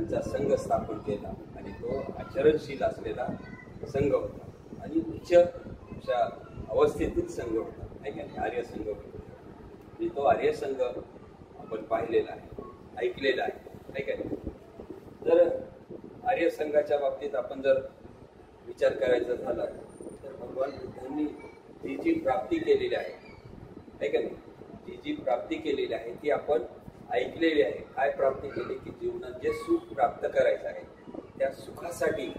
त्यांचा संघ स्थापन केला आणि तो आचरणशील असलेला संघ होता आणि उच्च अशा अवस्थेतील संघ होता, आहे का नाही, आर्य संघ होता. आणि तो आर्य संघ आपण पाहिलेला आहे, ऐकलेला आहे का नाही. तर आर्य संघाच्या बाबतीत आपण जर विचार करायचा झाला तर भगवान बुद्धांनी जी जी प्राप्ती केलेली आहे का नाही, जी प्राप्ती केलेली आहे ती आपण ऐकलेली आहे. काय प्राप्ती केली की जीवनात जे सुख प्राप्त करायचं आहे त्या सुखासाठी,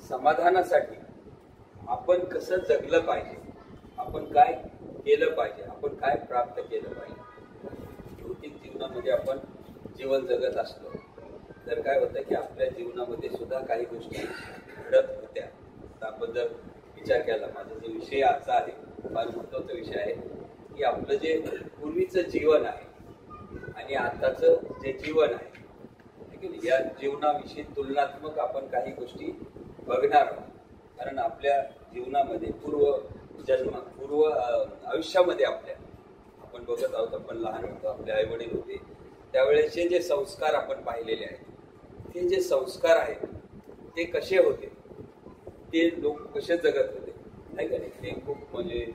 समाधानासाठी आपण कसं जगलं पाहिजे, आपण काय केलं पाहिजे, आपण काय प्राप्त केलं पाहिजे. भौतिक जीवनामध्ये आपण जीवन जगत असलो तर काय होतं की आपल्या जीवनामध्ये सुद्धा काही गोष्टी घडत होत्या. तर आपण जर विचार केला, माझा जो विषय आजचा आहे फार महत्त्वाचा विषय आहे की आपलं जे पूर्वीचं जीवन आहे आणि आताचं जे जीवन आहे की या जीवनाविषयी तुलनात्मक आपण काही गोष्टी बघणार आहोत. कारण आपल्या जीवनामध्ये पूर्व आयुष्यामध्ये आपण बघत आहोत, आपण लहान होतो, आपले आई वडील होते त्यावेळेचे जे संस्कार आपण पाहिलेले आहेत, ते जे संस्कार आहेत ते कसे होते, ते लोक कसे जगत होते, नाही का नाही. ते खूप म्हणजे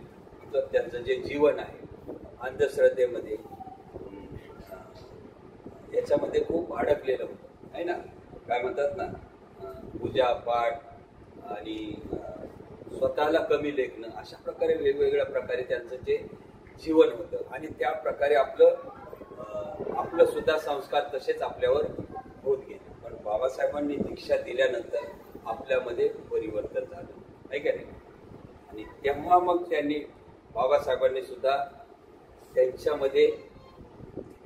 त्यांचं जे जीवन आहे अंधश्रद्धेमध्ये याच्यामध्ये खूप अडकलेलं होतं, आहे ना. काय म्हणतात ना, पूजा पाठ आणि स्वतःला कमी लेखणं, अशा प्रकारे वेगवेगळ्या प्रकारे त्यांचं जे जीवन होतं आणि त्या प्रकारे आपलं सुद्धा संस्कार तसेच आपल्यावर होत गेले. पण बाबासाहेबांनी दीक्षा दिल्यानंतर आपल्यामध्ये परिवर्तन झालं, आहे का नाही. आणि तेव्हा मग बाबासाहेबांनी सुद्धा त्यांच्यामध्ये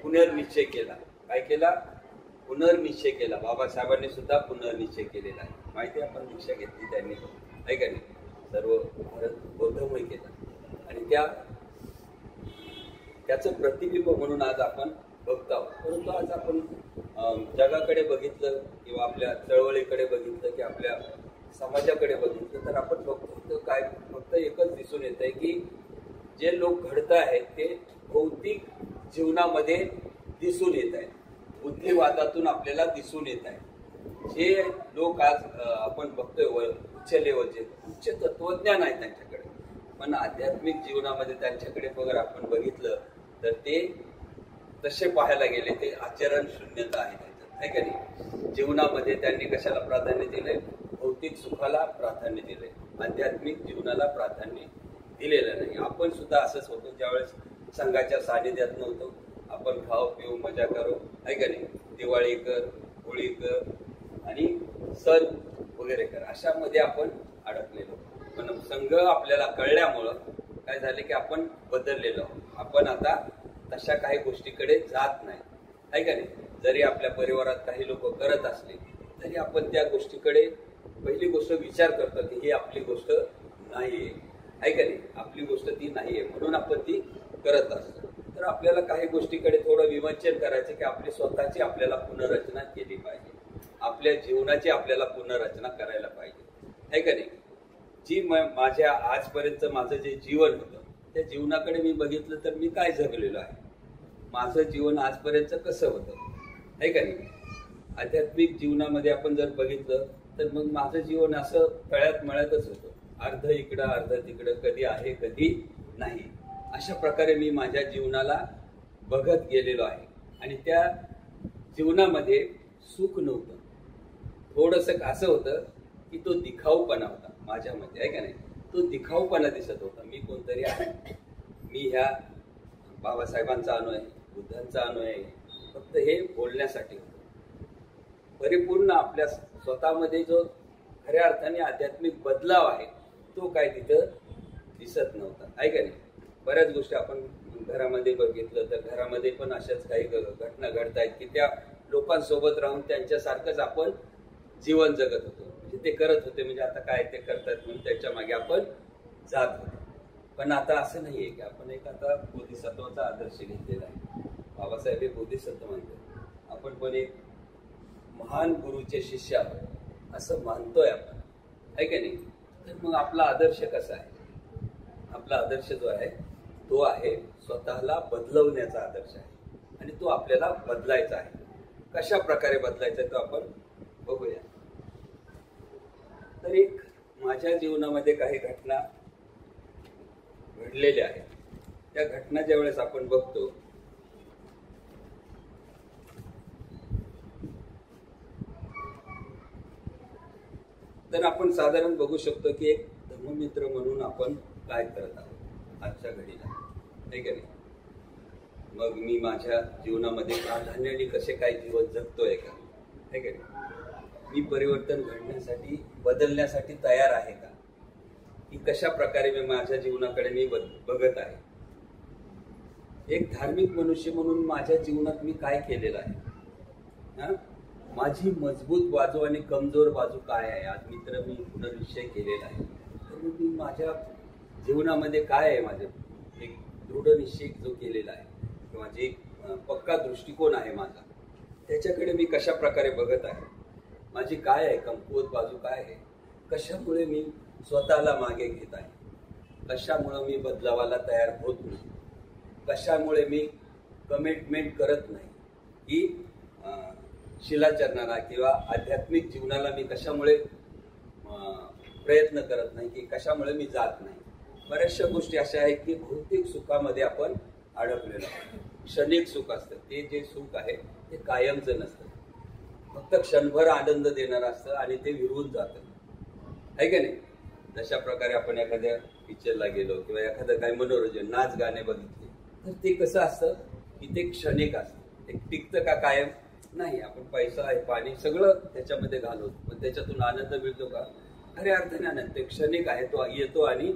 पुनर्निश्चय केला. काय केला? पुनर्निश्चय केला. बाबासाहेबांनी सुद्धा पुनर्निश्चय केलेला आहे. माहिती आहे, आपण दीक्षा घेतली त्यांनी, आहे का नाही. सर्व भारत बौद्धमय केला आणि त्याचं प्रतिबिंब म्हणून आज आपण बघतो आहोत. परंतु आज आपण जगाकडे बघितलं किंवा आपल्या चळवळीकडे बघितलं की आपल्या समाजाकडे बघितलं तर आपण बघतो काय फक्त एकच दिसून येत आहे की जे लोक घडत आहेत ते भौतिक जीवनामध्ये दिसून येत आहेत, बुद्धिवादातून आपल्याला दिसून येत आहे. जे लोक आज आपण बघतोय उच्च लेवलचे, उच्च तत्वज्ञान आहे त्यांच्याकडे, पण आध्यात्मिक जीवनामध्ये त्यांच्याकडे वगैरे आपण बघितलं तर ते तसे पाहायला गेले ते आचरण शून्यता आहे त्यांच्यात, आहे का नाही. जीवनामध्ये त्यांनी कशाला प्राधान्य दिलंय? भौतिक सुखाला प्राधान्य दिलंय, आध्यात्मिक जीवनाला प्राधान्य दिलेलं नाही. आपण सुद्धा असंच होतो, ज्यावेळेस संघाच्या सानिध्यात नव्हतो आपण खाऊ पिऊ मजा करू, आहे का नाही. दिवाळी कर, होळी कर आणि सण वगैरे कर, अशामध्ये आपण अडकलेलो. पण संघ आपल्याला कळल्यामुळं काय झालं की आपण बदललेलो. आपण आता तशा काही गोष्टीकडे जात नाही, आहे का नाही. जरी आपल्या परिवारात काही लोक करत असले तरी आपण त्या गोष्टीकडे पहिली गोष्ट विचार करतो की ही आपली गोष्ट नाहीये, आहे का नाही. आपली गोष्ट ती नाहीये म्हणून आपण ती करत असतो. तर आपल्याला काही गोष्टीकडे थोडं विमर्शन करायचं की आपली स्वतःची आपल्याला पुनर्रचना केली पाहिजे, आपल्या जीवनाची आपल्याला पुनर्रचना करायला पाहिजे, आहे का नाही. जी माझ्या आजपर्यंत माझं जे जीवन होतं त्या जीवनाकडे मी बघितलं तर मी काय जगलेलो आहे, माझं जीवन आजपर्यंत कसं होतं, आहे का नाही. आध्यात्मिक जीवनामध्ये आपण जर बघितलं तर मग माझं जीवन असं तळ्यात मळ्यातच होतं, अर्ध इकडं अर्ध तिकडं, कधी आहे कधी नाही, अशा प्रकारे मी माझ्या जीवनाला बघत गेलेलो आहे. आणि त्या जीवनामध्ये सुख नव्हतं, थोडंसं असं होतं की तो दिखाऊपणा होता माझ्यामध्ये, आहे का नाही. तो दिखाऊपणा दिसत होता. मी कोणतरी आहे, मी ह्या बाबासाहेबांचा अनुयायी आहे, बुद्धांचा अनुयायी आहे, फक्त हे बोलण्यासाठी होतं. परिपूर्ण आपल्या स्वतःमध्ये जो खऱ्या अर्थाने आध्यात्मिक बदलाव आहे तो काय तिथं दिसत नव्हता, आहे का नाही. बऱ्याच गोष्टी आपण घरामध्ये बघितलं तर घरामध्ये पण अशाच काही घटना घडत आहेत की त्या लोकांसोबत राहून त्यांच्यासारखंच आपण जीवन जगत होतो. म्हणजे ते करत होते म्हणजे आता काय ते करतात म्हणून त्याच्या मागे आपण जात होतो. पण आता असं नाहीये की आपण एक आता बोधिसत्वाचा आदर्श घेतलेला आहे. बाबासाहेब हे बोधिसत्व म्हणतात, आपण पण एक महान गुरुचे शिष्य आहोत असं मानतोय आपण, आहे का नाही. तर मग आपला आदर्श कसा आहे? आपला आदर्श जो आहे तो आहे स्वतःला बदलवण्याचा आदर्श आहे आणि तो आपल्याला बदलायचा आहे. कशा प्रकारे बदलायचा तो आपण बघूया. तर एक माझ्या जीवनामध्ये काही घटना घडलेल्या आहेत. त्या घटना ज्या वेळेस आपण बघतो तर आपण साधारण बघू शकतो की एक धर्ममित्र म्हणून आपण काय करत आहोत आजच्या घडीला, नाही का नाही. मग मी माझ्या जीवनामध्ये प्राधान्याने कसे काय जीवन जगतोय का, नाही का नाही. मी परिवर्तन घडण्यासाठी बदलण्यासाठी तयार आहे का, की कशा प्रकारे मी माझ्या जीवनाकडे मी बघत आहे. एक धार्मिक मनुष्य म्हणून माझ्या जीवनात मी काय केलेलं आहे, माझी मजबूत बाजू आणि कमजोर बाजू काय आहे. आज मित्र मी पुनर्निश्चय केलेला आहे. तर मी माझ्या जीवनामध्ये काय आहे, माझे एक दृढ निश्चय जो केलेला आहे किंवा जे पक्का दृष्टिकोन आहे माझा, त्याच्याकडे मी कशा प्रकारे बघत आहे. माझी काय आहे कमकुवत बाजू काय आहे, कशामुळे मी स्वतःला मागे घेत आहे, कशामुळे मी बदलावाला तयार होत नाही, कशामुळे मी कमिटमेंट करत नाही, की शिलाचरणाला किंवा आध्यात्मिक जीवनाला मी कशामुळे प्रयत्न करत नाही, की कशामुळे मी जात नाही. बऱ्याचशा गोष्टी अशा आहेत की भौतिक सुखामध्ये आपण अडकलेलो आहोत. क्षणिक सुख असतं, ते जे सुख आहे ते कायमचं नसतं, फक्त क्षणभर आनंद देणारं असतं आणि ते विरून जातं, आहे का नाही. जशा प्रकारे आपण एखाद्या पिक्चरला गेलो किंवा एखादं काही मनोरंजन नाच गाणे बघितले तर ते कसं असतं की ते क्षणिक असतं. ते टिकतं का कायम नाही. आपण पैसा आहे पाणी सगळं त्याच्यामध्ये घालवतो, पण त्याच्यातून आनंद मिळतो का, खऱ्या अर्थाने आनंद ते क्षणिक आहे, तो येतो आणि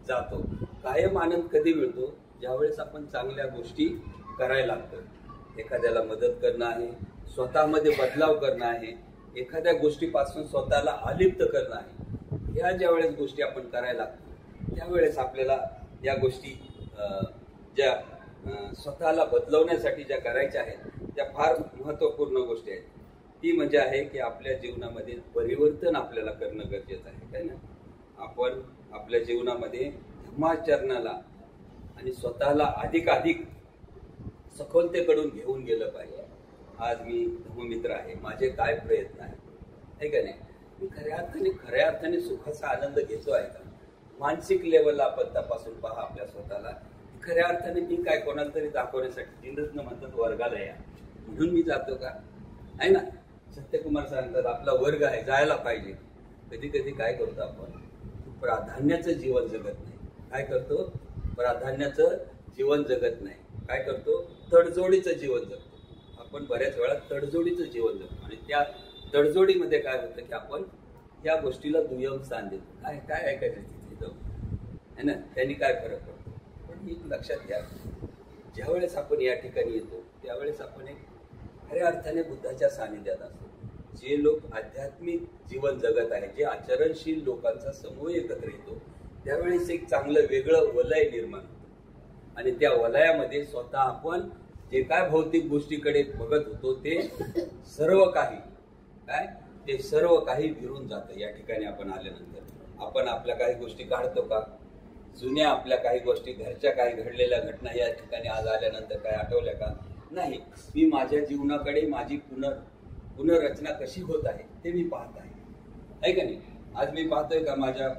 जातो. कायम आनंद कधी मिळतो, ज्यावेळेस आपण चांगल्या गोष्टी करायला लागतो. एखाद्याला मदत करणं आहे, स्वतःमध्ये बदलाव करणं आहे, एखाद्या गोष्टीपासून स्वतःला अलिप्त करणं आहे, ह्या ज्या वेळेस गोष्टी आपण करायला लागतो त्यावेळेस आपल्याला या गोष्टी ज्या स्वतःला बदलवण्यासाठी ज्या करायच्या आहेत त्या फार महत्त्वपूर्ण गोष्टी आहेत. ती म्हणजे आहे की आपल्या जीवनामध्ये परिवर्तन आपल्याला करणं गरजेचं आहे, काय ना. आपण आपल्या जीवनामध्ये धर्माचरणाला आणि स्वतःला अधिकाधिक सखोलतेकडून घेऊन गेलं पाहिजे. आज मी धर्ममित्र आहे, माझे काय प्रयत्न आहे का नाही. मी खऱ्या अर्थाने सुखाचा आनंद घेतो आहे का. मानसिक लेवलला आपण तपासून पहा आपल्या स्वतःला. खऱ्या अर्थाने मी काय कोणाला तरी दाखवण्यासाठी इंद्रज्ञ म्हणतात वर्गाला या म्हणून मी जातो का, आहे ना. सत्यकुमार सांगतात आपला वर्ग आहे जायला पाहिजे. कधी कधी काय करतो आपण प्राधान्याचं जीवन जगत नाही. काय करतो, प्राधान्याचं जीवन जगत नाही. काय करतो, तडजोडीचं जीवन जगतो. आपण बऱ्याच वेळा तडजोडीचं जीवन जगतो आणि त्या तडजोडीमध्ये काय होतं की आपण या गोष्टीला दुय्यम स्थान देतो. काय काय ऐकायचं तिथे जाऊ, है ना. त्यांनी काय फरक पडतो. पण एक लक्षात घ्या, ज्यावेळेस आपण या ठिकाणी येतो त्यावेळेस आपण एक खऱ्या अर्थाने बुद्धाच्या सानिध्यात असतो. जे लोक आध्यात्मिक जीवन जगत आहे, जे आचरणशील लोकांचा समूह एकत्र येतो त्यावेळेस एक चांगलं वेगळं वलय निर्माण होतं आणि त्या वलयामध्ये स्वतः आपण जे काय भौतिक गोष्टीकडे बघत होतो ते सर्व काही विरून जातं. या ठिकाणी आपण आल्यानंतर आपण आपल्या काही गोष्टी काढतो का, जुन्या आपल्या काही गोष्टी घरच्या काही घडलेल्या घटना या ठिकाणी आज आल्यानंतर काय आठवल्या का, नाही. मी माझ्या जीवनाकडे माझी पुनर्रचना कशी होत आहे ते मी पाहत आहे का नाही. आज मी पाहतोय का माझ्या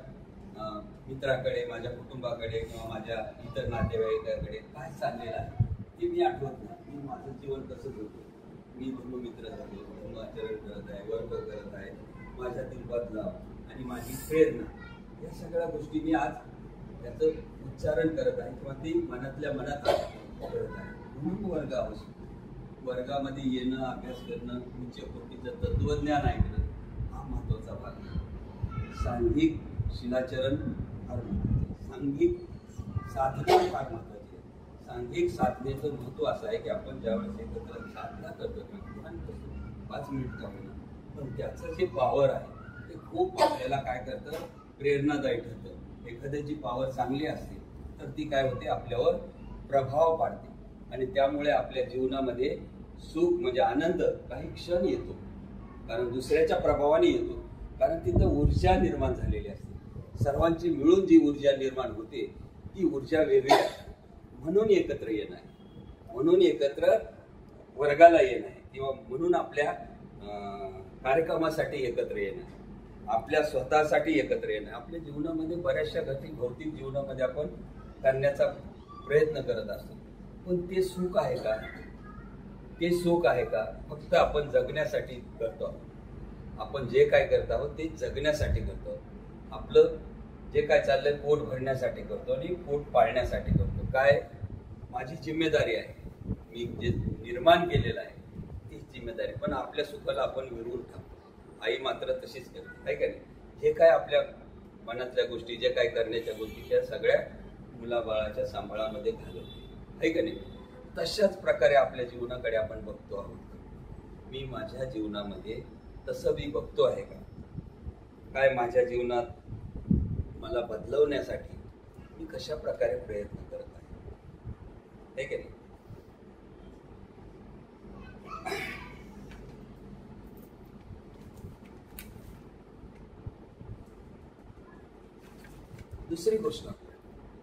मित्राकडे, माझ्या कुटुंबाकडे किंवा माझ्या इतर नातेवाईकाकडे काय चाललेलं आहे ते मी आठवत नाही. मी माझं जीवन कसं जगतो, मी धर्ममित्र झालो, धर्माचरण करत आहे, वर्ग करत आहे, माझ्यातील बदलाव आणि माझी प्रेरणा या सगळ्या गोष्टी मी आज त्याचं उच्चारण करत आहे किंवा ती मनातल्या मनात करत आहे. म्हणून वर्ग आवश्यक. वर्गामध्ये येणं, अभ्यास करणं, उच्च कोटीचं तत्वज्ञान ऐकणं हा महत्त्वाचा भाग आहे. सांघिक शिलाचरण फार महत्त्वाचं, सांघिक साधना फार महत्त्वाची आहे. सांघिक साधनेचं महत्त्व असं आहे की आपण ज्यावेळेस एकत्र साधना करतो किंवा 5 मिनिट का होईना, पण त्याचं जे पॉवर आहे ते खूप आपल्याला काय करतं, प्रेरणादायी ठरतं. एखाद्याची पॉवर चांगली असते तर ती काय होते, आपल्यावर प्रभाव पाडते आणि त्यामुळे आपल्या जीवनामध्ये सुख म्हणजे आनंद काही क्षण येतो, कारण दुसऱ्याच्या प्रभावाने येतो, कारण तिथं ऊर्जा निर्माण झालेली असते. सर्वांची मिळून जी ऊर्जा निर्माण होते ती ऊर्जा वेगळी असते. म्हणून एकत्र येणं आहे, म्हणून एकत्र वर्गाला येणं आहे. किंवा म्हणून आपल्या कार्यक्रमासाठी एकत्र येणं, आपल्या स्वतःसाठी एकत्र येणं. आपल्या जीवनामध्ये बऱ्याचशा गोष्टी भौतिक जीवनामध्ये आपण करण्याचा प्रयत्न करत असतो, पण ते सुख आहे का? ते सुख आहे का? फक्त आपण जगण्यासाठी करतो. आपण जे काय करत आहोत ते जगण्यासाठी करतो. आपलं जे काय चाललंय पोट भरण्यासाठी करतो आणि पोट पाळण्यासाठी करतो. काय माझी जिम्मेदारी आहे, मी जे निर्माण केलेलं आहे तीच जिम्मेदारी. पण आपल्या सुखाला आपण विरून टाकतो. आई मात्र तशीच करते, आहे का नाही? जे काय आपल्या मनातल्या गोष्टी, जे काय करण्याच्या गोष्टी, त्या सगळ्या मुलाबाळाच्या सांभाळामध्ये घालवते, आहे का नाही? तशाच प्रकारे आपल्या जीवनाकडे आपण बघतो आहोत. मी माझ्या जीवनामध्ये तसं मी बघतो आहे का? काय माझ्या जीवनात मला बदलवण्यासाठी मी कशा प्रकारे प्रयत्न करत आहे की नाही? दुसरी गोष्ट,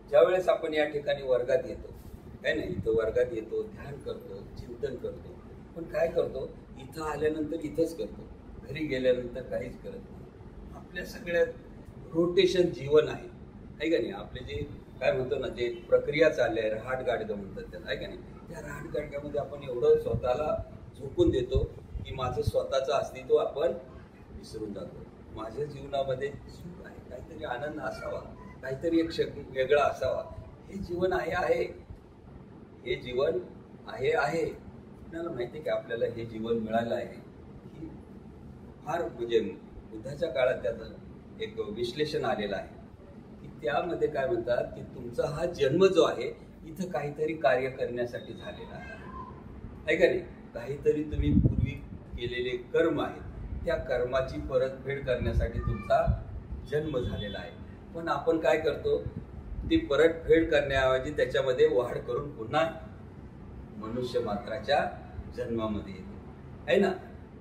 ज्यावेळेस आपण या ठिकाणी वर्गात येतो, काय नाही, इथं वर्गात येतो, ध्यान करतो, चिंतन करतो, पण काय करतो? इथं आल्यानंतर इथंच करतो, घरी गेल्यानंतर काहीच करत नाही. आपल्या सगळ्यात रोटेशन जीवन आहे का नाही? आपले जे काय म्हणतो ना, जे प्रक्रिया चालली आहे, रहाटगाडगं म्हणतात त्याला, आहे का नाही? त्या रहाटगाडग्यामध्ये आपण एवढं स्वतःला झोकून देतो की माझं स्वतःचं अस्तित्व आपण विसरून जातो. माझ्या जीवनामध्ये सुख आहे, काहीतरी आनंद असावा, काहीतरी एक वेगळा असावा. हे जीवन आहे, हे जीवन आहे. आपल्याला माहिती आहे की आपल्याला हे जीवन मिळालं आहे की फार म्हणजे बुद्धाच्या काळात त्याचं एक विश्लेषण आलेलं आहे की त्यामध्ये काय म्हणतात की तुमचा हा जन्म जो आहे इथं काहीतरी कार्य करण्यासाठी झालेला आहे का नाही? काहीतरी तुम्ही पूर्वी केलेले कर्म आहेत, त्या कर्माची परतफेड करण्यासाठी तुमचा जन्म झालेला आहे. पण आपण काय करतो? ती परतफेड करण्याऐवजी त्याच्यामध्ये वाढ करून पुन्हा मनुष्य मात्राच्या जन्मामध्ये येतो, आहे ना?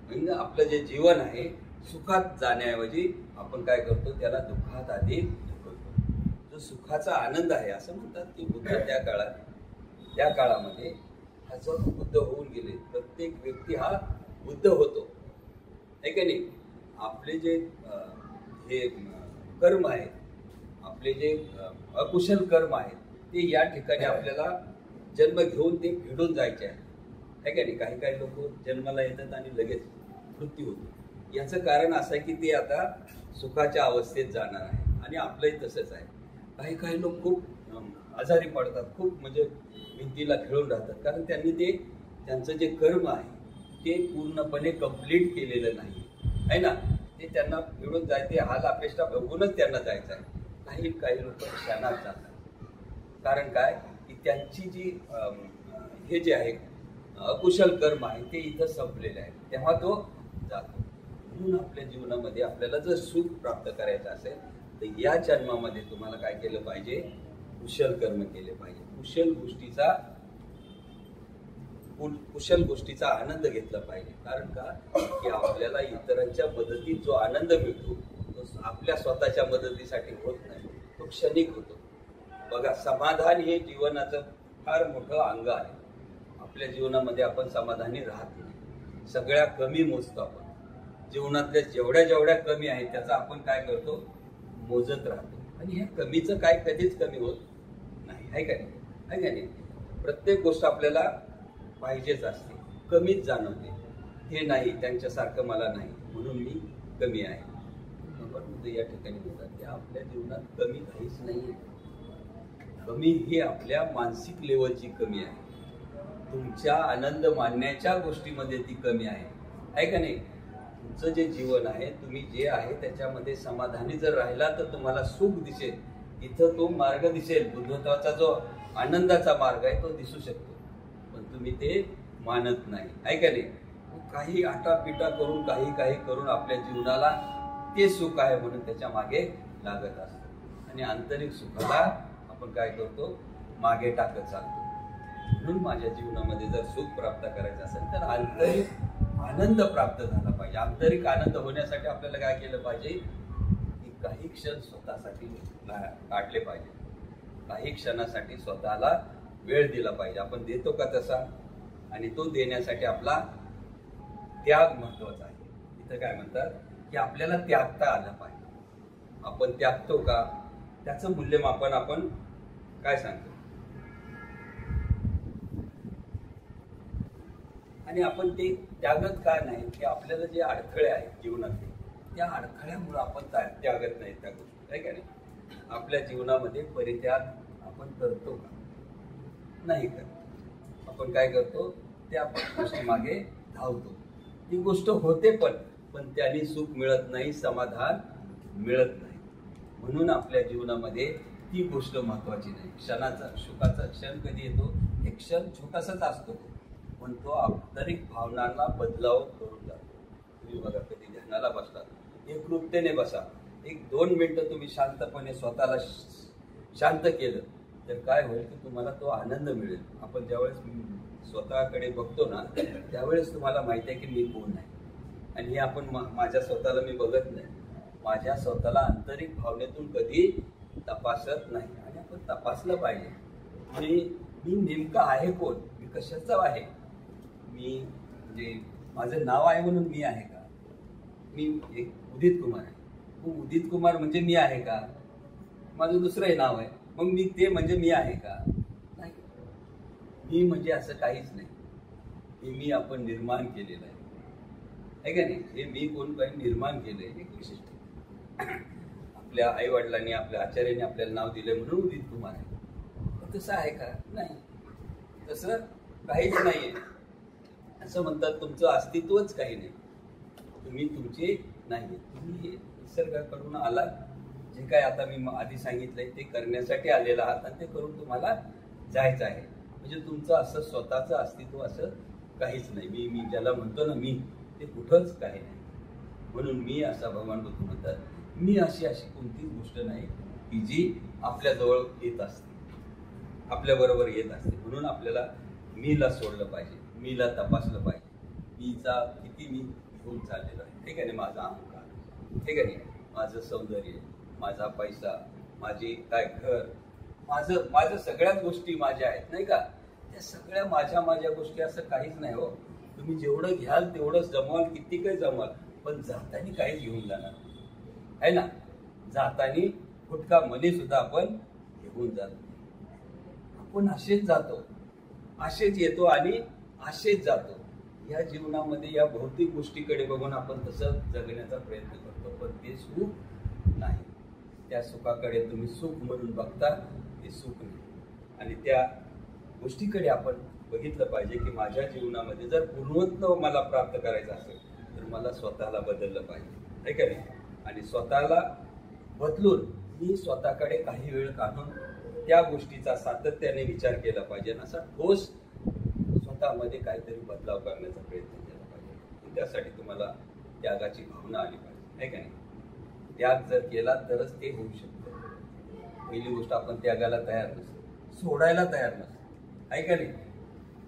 म्हणजे आपलं जे जीवन आहे सुखात जाण्याऐवजी आपण काय करतो? त्याला दुःखात आधी ढकलतो. जो सुखाचा आनंद आहे, असं म्हणतात की बुद्ध त्या काळामध्ये हजारो बुद्ध होऊन गेले. प्रत्येक व्यक्ती हा बुद्ध होतो, आहे का नाही? आपले जे हे कर्म आहेत, आपले जे अकुशल कर्म आहेत, ते या ठिकाणी आपल्याला जन्म घेऊन ते फेडून जायचे आहे का नाही? काही लोक जन्माला येतात आणि लगेच मृत्यू होतो. याचं कारण असं आहे की ते आता सुखाच्या अवस्थेत जाणार आहे. आणि आपलंही तसंच आहे. काही लोक खूप आजारी पडतात, खूप म्हणजे भिंतीला खेळून राहतात, कारण त्यांनी त्यांचं जे कर्म आहे ते पूर्णपणे कंप्लीट केलेलं नाही, आहे ना? ते त्यांना मिळून जायचे, हाल अपेष्टा बघूनच त्यांना जायचं आहे. काही लोक क्षणात जातात. कारण काय की त्यांची जी हे जे आहे अकुशल कर्म आहे ते इथं संपलेलं आहे, तेव्हा तो जातो. म्हणून आपल्या जीवनामध्ये आपल्याला जर सुख प्राप्त करायचं असेल तर या जन्मामध्ये तुम्हाला काय केलं पाहिजे? कुशल कर्म केले पाहिजे. कुशल गोष्टीचा आनंद घेतला पाहिजे. कारण का की आपल्याला इतरांच्या मदतीत जो आनंद मिळतो तो आपल्या स्वतःच्या मदतीसाठी होत नाही, तो क्षणिक होतो. बघा, समाधान हे जीवनाचं फार मोठं अंग आहे. आपल्या जीवनामध्ये आपण समाधानी राहत नाही, सगळ्या कमी मोजतो आपण. जीवनातल्या जेवढ्या कमी आहेत त्याचा आपण काय करतो? मोजत राहतो. आणि ह्या कमीचं काय कधीच कमी होत नाही, आहे का नाही? प्रत्येक गोष्ट आपल्याला पाहिजेच असते, कमीच जाणवते. हे नाही, त्यांच्यासारखं मला नाही म्हणून मी कमी आहे. या ठिकाणी बोलतात की आपल्या जीवनात कमी काहीच नाही. कमी ही आपल्या मानसिक लेवलची कमी आहे. तुमच्या आनंद मानण्याच्या गोष्टीमध्ये ती कमी आहे का नाही? तुमचं जे जीवन आहे, तुम्ही जे आहे त्याच्यामध्ये समाधानी जर राहिला तर तुम्हाला सुख दिसेल, इथं तो मार्ग दिसेल. बुद्धत्वाचा जो आनंदाचा मार्ग आहे तो दिसू शकतो, पण तुम्ही ते मानत नाही, आहे का नाही? काही आटापिटा करून काही करून आपल्या जीवनाला ते सुख आहे म्हणून त्याच्या मागे लागत असतो आणि आंतरिक सुखाला आपण काय करतो? मागे टाकत चालतो. म्हणून माझ्या जीवनामध्ये जर सुख प्राप्त करायचं असेल तर आंतरिक आनंद प्राप्त झाला पाहिजे. आंतरिक आनंद होण्यासाठी आपल्याला काय केलं पाहिजे की काही क्षण स्वतःसाठी काढले पाहिजे, काही क्षणासाठी स्वतःला वेळ दिला पाहिजे. आपण देतो का तसा? आणि तो देण्यासाठी आपला त्याग महत्वाचा आहे. इथं काय म्हणतात की आपल्याला त्यागता आलं पाहिजे. आपण त्यागतो का, त्याचं मूल्यमापन आपण काय सांगतो. आणि आपण ते त्यागत का नाही, की आपल्याला जे अडथळे आहेत जीवनातले, त्या अडथळ्यामुळे आपण त्यागत नाही त्या गोष्टी, आहे का नाही. आपल्या जीवनामध्ये परित्याग आपण करतो का, नाही करत. आपण काय करतो, त्या गोष्टी मागे धावतो. ती गोष्ट होते पण त्याने सुख मिळत नाही, समाधान मिळत नाही. म्हणून आपल्या जीवनामध्ये ती गोष्ट महत्वाची नाही. क्षणाचा सुखाचा क्षण कधी येतो, एक क्षण छोटासाच असतो, पण तो आंतरिक भावनांना बदलाव करून जातो. तुम्ही बघा, कधी ध्यानाला बसला, एकरूपतेने बसा, 1-2 मिनिटं तुम्ही शांतपणे स्वतःला शांत केलं तर काय होईल की तुम्हाला तो आनंद मिळेल. आपण ज्यावेळेस स्वतःकडे बघतो ना, त्यावेळेस तुम्हाला माहिती आहे की मी कोण आहे. आणि हे आपण माझ्या स्वतःला मी बघत नाही, माझ्या स्वतःला आंतरिक भावनेतून कधी तपासत नाही. आणि आपण तपासलं पाहिजे, मी नेमकं आहे कोण, मी कशाचं आहे. मी म्हणजे माझं नाव आहे म्हणून मी आहे का, मी एक उदित कुमार आहे, मग उदित कुमार म्हणजे मी आहे का, माझं दुसरंही नाव आहे, मग मी ते म्हणजे मी आहे का, नाही. मी म्हणजे असं काहीच नाही. हे मी आपण निर्माण केलेलं आहे का नाही. हे मी कोण काही निर्माण केलंय एक विशिष्ट. आपल्या आई वडिलांनी, आपल्या आचार्यांनी आपल्याला नाव दिलंय म्हणून उदित कुमार आहे. तसं आहे का, नाही. तसं काहीच नाहीये. असं म्हणतात तुमचं अस्तित्वच काही नाही, तुम्ही तुमचे नाही. तुम्ही निसर्गाकडून आलात, जे काय आता मी आधी सांगितलंय ते करण्यासाठी आलेला आहात आणि ते करून तुम्हाला जायचं आहे. म्हणजे तुमचं असं स्वतःचं अस्तित्व असं काहीच नाही. मी ज्याला म्हणतो ना मी, ते कुठंच काही नाही. म्हणून मी असा भगवान बुद्ध म्हणतात, मी अशी कोणतीच गोष्ट नाही की जी आपल्याजवळ येत असते, आपल्याबरोबर येत असते. म्हणून आपल्याला मीला सोडलं पाहिजे, मीला तपासलं पाहिजे. मीचा किती मी घेऊन चाललेलो आहे, ठीक आहे. माझा अहंकार, ठीक आहे, माझं सौंदर्य, माझा पैसा, माझी काय घर, माझं सगळ्याच गोष्टी माझ्या आहेत, नाही का. त्या सगळ्या माझ्या गोष्टी असं काहीच नाही हो. तुम्ही जेवढं घ्याल तेवढंच जमवाल, किती काही जमवाल, पण जातानी काहीच घेऊन जाणार आहे ना. जातानी फुटका मनी सुद्धा आपण घेऊन जात नाही. आपण असेच जातो, असेच येतो आणि असेच जातो. या जीवनामध्ये या भौतिक गोष्टीकडे बघून आपण तसं जगण्याचा प्रयत्न करतो, पण ते सुख नाही. त्या सुखाकडे तुम्ही सुख म्हणून बघता, ते सुख नाही. आणि त्या गोष्टीकडे आपण बघितलं पाहिजे की माझ्या जीवनामध्ये जर पूर्णत्व मला प्राप्त करायचं असेल तर मला स्वतःला बदललं पाहिजे, आहे का नाही. आणि स्वतःला बदलून मी स्वतःकडे काही वेळ काढून त्या गोष्टीचा सातत्याने विचार केला पाहिजे. असा ठोस स्वतःमध्ये काहीतरी बदलाव करण्याचा प्रयत्न केला पाहिजे. त्यासाठी तुम्हाला त्यागाची भावना आली पाहिजे, आहे का नाही. त्याग जर केला तरच ते होऊ शकतं. पहिली गोष्ट, आपण त्यागाला तयार नसतो, सोडायला तयार नसतो, आहे का नाही.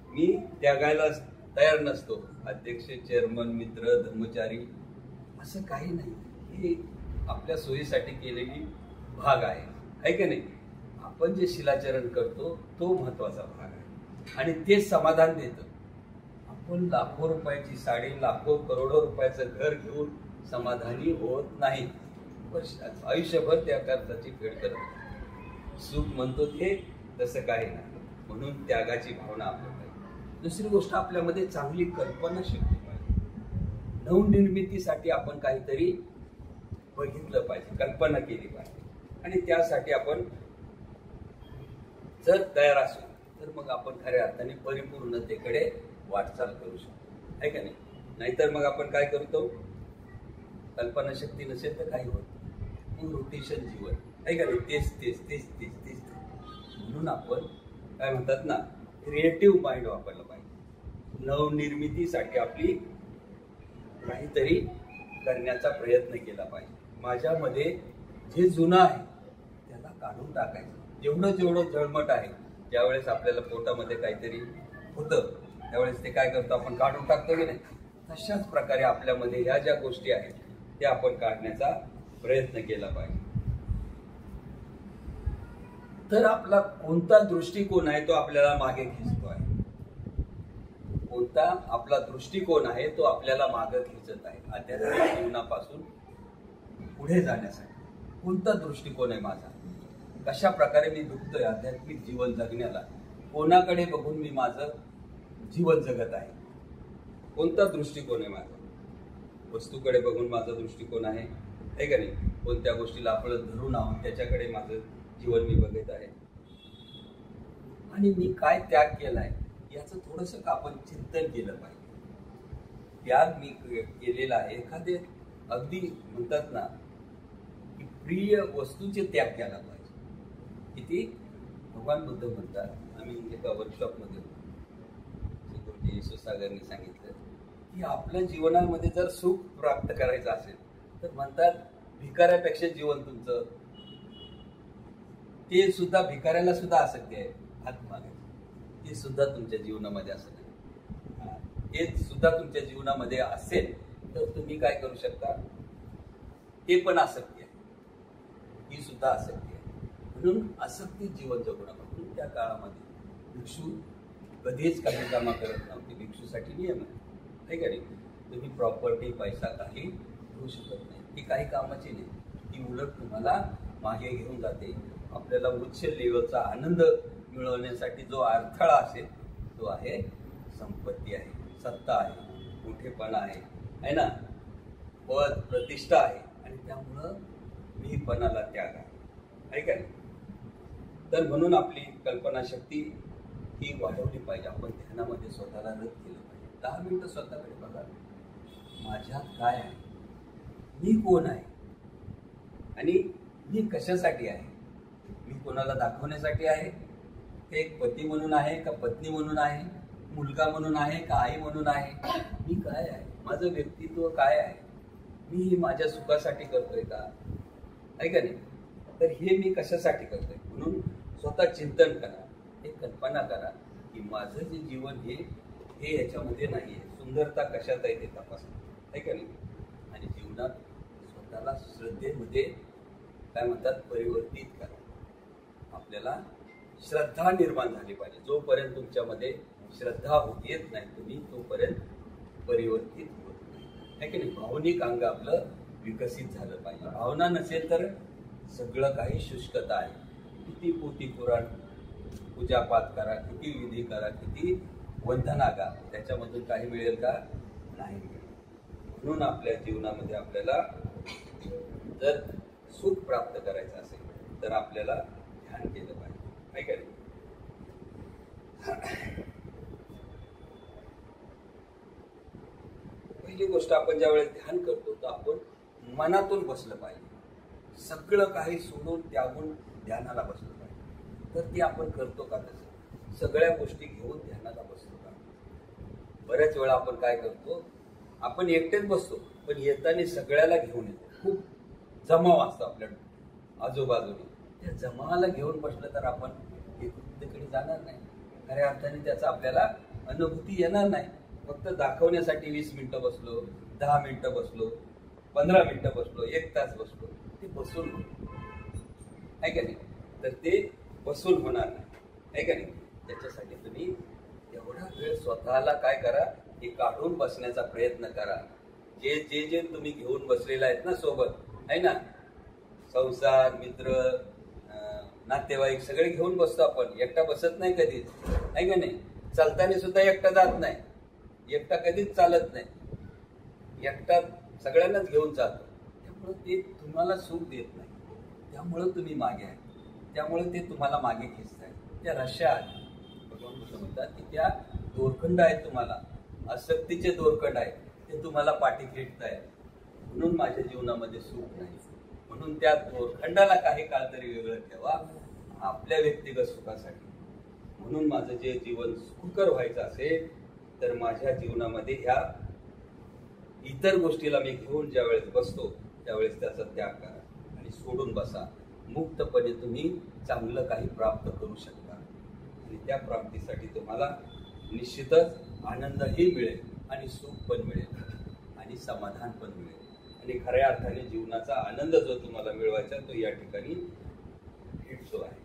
मी त्यागायला तयार नसतो. अध्यक्ष, चेअरमन, मित्र, धर्मचारी असं काही नाही. हे आपल्या सोयीसाठी केलेली भाग आहे का नाही. आपण जे शिलाचरण करतो तो महत्वाचा भाग आहे आणि तेच समाधान देतं. आपण लाखो रुपयाची साडी, लाखो करोडो रुपयाचं घर घेऊन समाधानी होत नाही, पण आयुष्यभर त्या कर्जाची फेड करत सुख म्हणतो ते तसं काही नाही. म्हणून त्यागाची भावना आपल्या पाहिजे. दुसरी गोष्ट, आपल्यामध्ये चांगली कल्पना शक्ती पाहिजे. नवनिर्मितीसाठी आपण काहीतरी बघितलं पाहिजे, कल्पना केली पाहिजे. आणि त्यासाठी आपण जर तयार असू तर मग आपण खऱ्या अर्थाने परिपूर्णतेकडे वाटचाल करू शकतो, आहे का नाही. नाहीतर मग आपण काय करतो, कल्पना शक्ती नसेल तर काही होत मग रोटेशन जीवन, आहे का नाही. तेच. म्हणून आपण काय म्हणतात ना, क्रिएटिव्ह माइंड वापरलं पाहिजे. नवनिर्मितीसाठी आपली काहीतरी करण्याचा प्रयत्न केला पाहिजे. माझ्यामध्ये जे जुनं आहे त्याला काढून टाकायचं. जेवढं जळमट आहे, ज्यावेळेस आपल्याला पोटामध्ये काहीतरी होतं त्यावेळेस ते काय करतो, आपण काढून टाकतो की नाही. तशाच प्रकारे आपल्यामध्ये ह्या ज्या गोष्टी आहेत त्या आपण काढण्याचा प्रयत्न केला पाहिजे. तर आपला कोणता दृष्टिकोन आहे तो आपल्याला मागे खेचतो आहे. कोणता आपला दृष्टिकोन आहे तो आपल्याला मागं खेचत आहे आध्यात्मिक जीवनापासून पुढे जाण्यासाठी. कोणता दृष्टिकोन आहे माझा, कशा प्रकारे मी दुखतोय आध्यात्मिक जीवन जगण्याला, कोणाकडे बघून मी माझं जीवन जगत आहे, कोणता दृष्टिकोन आहे माझा. वस्तूकडे बघून माझा दृष्टिकोन आहे का नाही, कोणत्या गोष्टीला आपण धरून आहोत त्याच्याकडे माझं जीवन मी बघत आहे, आणि मी काय त्याग केलाय याचं थोडंसं आपण चिंतन केलं पाहिजे. त्याग मी केलेला आहे, एखादे अगदी म्हणतात ना की प्रिय वस्तूचे त्याग केला पाहिजे. किती भगवान बुद्ध म्हणतात, आम्ही एका वर्कशॉपमध्ये गुरुजी येशू सागरनी सांगितलं की आपल्या जीवनामध्ये जर सुख प्राप्त करायचं असेल तर म्हणतात भिकाऱ्यापेक्षा जीवन तुमचं, ते सुद्धा भिकाऱ्याला सुद्धा आसक्ती आहे हात मागायचं, ते सुद्धा तुमच्या जीवनामध्ये असं नाही. ते सुद्धा तुमच्या जीवनामध्ये असेल तर तुम्ही काय करू शकता, ते पण आसक्ती आहे, ही सुद्धा आसक्ती आहे. म्हणून आसक्ती जीवन जगणं. म्हणून त्या काळामध्ये भिक्षू कधीच काही कामं करत नव्हते. भिक्षूसाठी नियम आहे का नाही, तुम्ही प्रॉपर्टी पैसा काही घेऊ शकत नाही, ती काही कामाची नाही, ती उलट तुम्हाला मागे घेऊन जाते. आपल्याला उच्च लेवलचा आनंद मिळवण्यासाठी जो अडथळा असेल तो आहे संपत्ती आहे, सत्ता आहे, मोठेपणा आहे ना, पद प्रतिष्ठा आहे, आणि त्यामुळं मीपणाला त्याग आहे का नाही. तर म्हणून आपली कल्पनाशक्ती ही वाढवली पाहिजे. आपण ध्यानामध्ये स्वतःला रत केलं पाहिजे. 10 मिनिटं स्वतःकडे बघा, माझ्यात काय आहे, मी कोण आहे आणि मी कशासाठी आहे. मी कोणाला दाखवण्यासाठी आहे, ते एक पती म्हणून आहे का पत्नी म्हणून आहे, मुलगा म्हणून आहे का आई म्हणून आहे, मी काय आहे, माझं व्यक्तित्व काय आहे, मी माझ्या सुखासाठी करतोय का, आहे का नाही. तर हे मी कशासाठी करतोय. म्हणून स्वतः चिंतन करा, एक कल्पना करा की माझं जे जीवन हे याच्यामध्ये नाही आहे, सुंदरता कशात आहे ते तपासा, आहे का नाही. आणि जीवनात स्वतःला श्रद्धेमध्ये काय म्हणतात परिवर्तित करा. आपल्याला श्रद्धा निर्माण झाली पाहिजे. जोपर्यंत तुमच्यामध्ये श्रद्धा येत नाही तुम्ही तोपर्यंत परिवर्तित होत नाही, आहे की नाही. भावनिक अंग आपलं विकसित झालं पाहिजे. भावना नसेल तर सगळं काही शुष्कता आहे. किती पोथी पुराण पूजापाठ करा, किती विधी करा, किती वंदना का, त्याच्यामधून काही मिळेल का, नाही मिळेल. म्हणून आपल्या जीवनामध्ये आपल्याला जर सुख प्राप्त करायचं असेल तर आपल्याला ध्यान केलं पाहिजे, आहे का नाही. पहिली गोष्ट, आपण ज्या वेळेस ध्यान करतो तर आपण मनातून बसलं पाहिजे. सगळं काही सोडून त्यागून ध्यानाला बसलं पाहिजे. तर ते आपण करतो का तसं, सगळ्या गोष्टी घेऊन ध्यानाला बसतो का. बऱ्याच वेळा आपण काय करतो, आपण एकटेच बसतो पण येताना सगळ्याला घेऊन येतो. खूप जमाव असतो आपल्या आजूबाजूने, त्या जमावाला घेऊन बसलं तर आपण एकतेकडे जाणार नाही. खऱ्या अर्थाने त्याचा आपल्याला अनुभूती येणार नाही. फक्त दाखवण्यासाठी 20 मिनिटं बसलो, 10 मिनिटं बसलो, 15 मिनिटं बसलो, 1 तास बसलो, ते बसून आहे का नाही. तर ते बसून होणार नाही, आहे का नाही. त्याच्यासाठी तुम्ही एवढा वेळ स्वतःला काय करा, हे काढून बसण्याचा प्रयत्न करा. जे जे जे तुम्ही घेऊन बसलेला आहेत ना सोबत, आहे ना, संसार, मित्र, नातेवाईक सगळे घेऊन बसतो आपण. एकटा बसत नाही कधीच, आहे का नाही. चालताना सुद्धा एकटा जात नाही, एकटा कधीच चालत नाही, एकटा सगळ्यांनाच घेऊन चालतो. त्यामुळे ते तुम्हाला सुख देत नाही, त्यामुळं तुम्ही मागे आहे, त्यामुळे ते तुम्हाला मागे खेचत आहे. त्या रश्या आहेत. भगवान बुद्ध म्हणतात की त्या दोरखंड आहेत, तुम्हाला आसक्तीचे दोरखंड आहेत, ते तुम्हाला पाठी खेचत आहे. म्हणून माझ्या जीवनामध्ये सुख नाही. म्हणून त्या दोरखंडाला काही काळ तरी वेगळं ठेवा आपल्या व्यक्तिगत सुखासाठी. म्हणून माझं जे जीवन सुखकर व्हायचं असेल तर माझ्या जीवनामध्ये ह्या इतर गोष्टीला मी घेऊन ज्या वेळेस बसतो त्यावेळेस त्याचा त्याग करा आणि सोडून बसा. मुक्तपणे तुम्ही चांगलं काही प्राप्त करू शकता आणि त्या प्राप्तीसाठी तुम्हाला निश्चितच आनंदही मिळेल आणि सुख पण मिळेल आणि समाधान पण मिळेल. आणि खऱ्या अर्थाने जीवनाचा आनंद जो तुम्हाला मिळवायचा तो या ठिकाणी भेटतो आहे.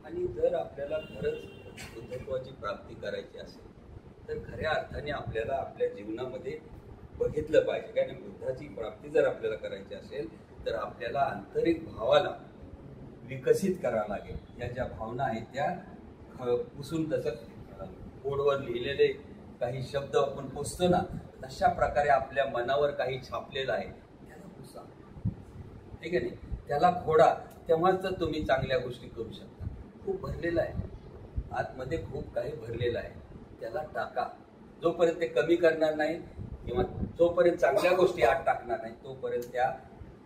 आणि जर आपल्याला खरंच बुद्धत्वाची प्राप्ती करायची असेल तर खऱ्या अर्थाने आपल्याला आपल्या जीवनामध्ये बघितलं पाहिजे. कारण बुद्धाची प्राप्ती जर आपल्याला करायची असेल तर आपल्याला आंतरिक भावाला विकसित करावं लागेल. या ज्या भावना आहेत त्या पुसून, तसं बोर्डवर लिहिलेले काही शब्द आपण पुसतो ना, तशा प्रकारे आपल्या मनावर काही छापलेलं आहे त्याला पुसा, ठीक आहे नाही, त्याला खोडा. तेव्हाच तर तुम्ही चांगल्या गोष्टी करू शकता. खूप भरलेलं आहे आतमध्ये, खूप काही भरलेलं आहे, त्याला टाका. जोपर्यंत ते कमी करणार नाही किंवा जोपर्यंत चांगल्या गोष्टी आत टाकणार नाही तोपर्यंत त्या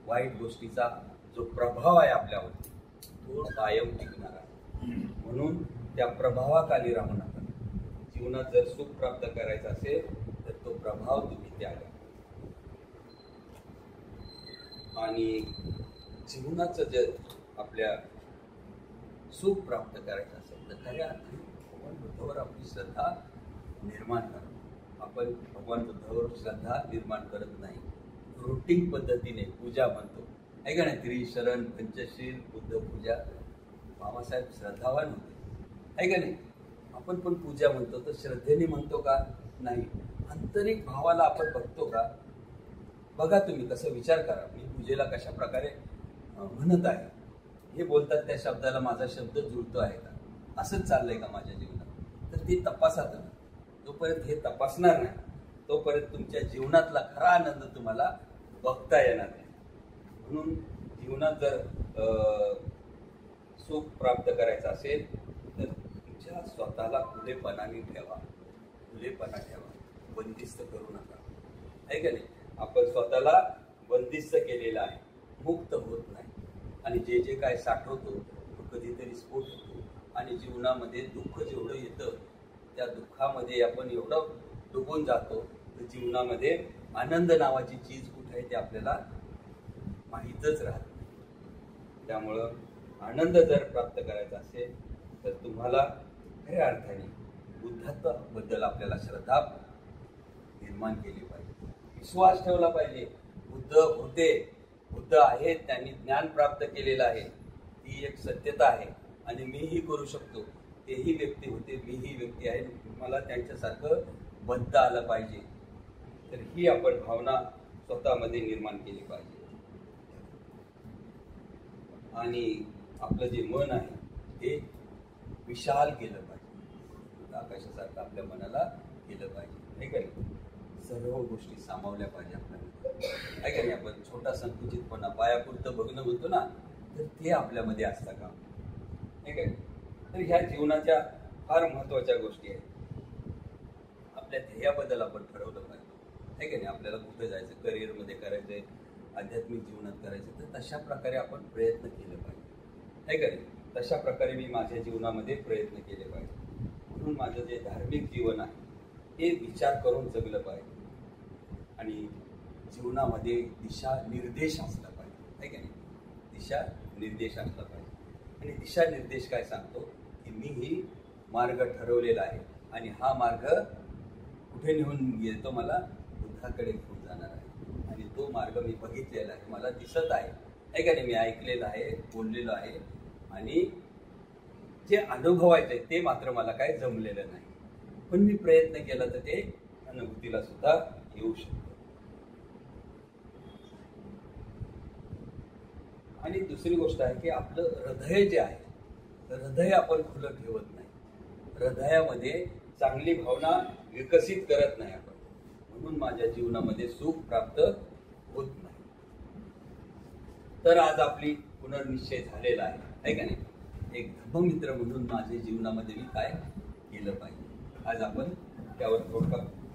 वाईट गोष्टीचा जो प्रभाव आहे आपल्यावर तो कायम टिकणार आहे. म्हणून त्या प्रभावाखाली राहू नका. जीवनात जर सुख प्राप्त करायचं असेल तर तो प्रभाव तुम्ही त्यागा. आणि जीवनाचं जर आपल्या सुख प्राप्त करायचं असेल तर खऱ्या अर्थाने भगवान बुद्धावर आपली श्रद्धा निर्माण करा. आपण भगवान बुद्धावर श्रद्धा निर्माण करत नाही, रुटीन पद्धतीने पूजा म्हणतो, आहे का नाही, त्रिशरण पंचशील बुद्ध पूजा. बाबासाहेब श्रद्धावान होते, आहे का नाही. आपण पण पूजा म्हणतो तर श्रद्धेने म्हणतो का? नाही. आंतरिक भावाला आपण बघतो का? बघा तुम्ही, कसं विचार करा, मी पूजेला कशा प्रकारे म्हणत आहे, हे बोलतात त्या शब्दाला माझा शब्द जुळतो आहे का, असंच चाललंय का माझ्या जीवनात, तर ते तपासा तुम्ही. जोपर्यंत हे तपासणार नाही तोपर्यंत तुमच्या जीवनातला खरा आनंद तुम्हाला बघता येणार नाही. म्हणून जीवनात जर सुख प्राप्त करायचं असेल तर तुमच्या स्वतःला खुलेपणाने ठेवा, खुलेपणा ठेवा, बंदिस्त करू नका, आहे का नाही. आपण स्वतःला बंदिस्त केलेलं आहे, मुक्त होत नाही. आणि जे जे काय साठवतो तो कधीतरी स्फोट होतो. आणि जीवनामध्ये दुःख जेवढं येतं त्या दुःखामध्ये आपण एवढं डुबून जातो तर जीवनामध्ये आनंद नावाची चीज कुठे आहे ते आपल्याला माहीतच राहत नाही. त्यामुळं आनंद जर प्राप्त करायचा असेल तर तुम्हाला खऱ्या अर्थाने बुद्धत्वाबद्दल आपल्याला श्रद्धा निर्माण केली पाहिजे, विश्वास ठेवला पाहिजे. बुद्ध होते, बुद्ध आहेत, त्यांनी ज्ञान प्राप्त केलेलं आहे, ती एक सत्यता आहे आणि मीही करू शकतो. तेही व्यक्ती होते, मीही व्यक्ती आहे, मला त्यांच्यासारखं बनता आलं पाहिजे. तर ही आपण भावना स्वतःमध्ये निर्माण केली पाहिजे. आणि आपलं जे मन आहे ते विशाल केलं पाहिजे, आकाशासारखं आपल्या मनाला केलं पाहिजे, नाही का नाही. सर्व गोष्टी सामावल्या पाहिजे आपल्याला, आहे का नाही. आपण छोटा संकुचितपणा, पायापुरतं बघणं म्हणतो ना, तर ते आपल्यामध्ये असतं का, नाही का. तर ह्या जीवनाच्या फार महत्वाच्या गोष्टी आहेत. आपल्या ध्येयाबद्दल आपण ठरवलं पाहिजे, आहे का नाही. आपल्याला कुठे जायचं, करिअरमध्ये करायचंय, आध्यात्मिक जीवनात करायचं, तर तशा प्रकारे आपण प्रयत्न केले पाहिजे, आहे का नाही. तशा प्रकारे मी माझ्या जीवनामध्ये प्रयत्न केले पाहिजे. म्हणून माझं जे धार्मिक जीवन आहे ते विचार करून जगलं पाहिजे. आणि जीवनामध्ये दिशा निर्देश असला पाहिजे, आहे का नाही. दिशा निर्देश असला पाहिजे. आणि दिशा निर्देश काय सांगतो की मी ही मार्ग ठरवलेला आहे आणि हा मार्ग कुठे नेऊन येतो, मला बुद्धाकडे घेऊन जाणार आहे. आणि तो मार्ग मी बघितलेला आहे, मला दिसत आहे का नाही. मी ऐकलेलं आहे, बोललेलं आहे, आणि जे अनुभवायचं आहे ते मात्र मला काय जमलेलं नाही, पण मी प्रयत्न केला तर ते अनुभूतीला सुद्धा येऊ शकतो. आणि दुसरी गोष्ट आहे की आपलं हृदय जे आहे, हृदय आपण खुलं ठेवत नाही, हृदयामध्ये चांगली भावना विकसित करत नाही आपण. म्हणून माझ्या जीवनामध्ये सुख प्राप्त होत नाही. तर आज आपली पुनर्निश्चय झालेला आहे का नाही. एक धर्ममित्र म्हणून माझ्या जीवनामध्ये मी काय केलं पाहिजे, आज आपण त्यावर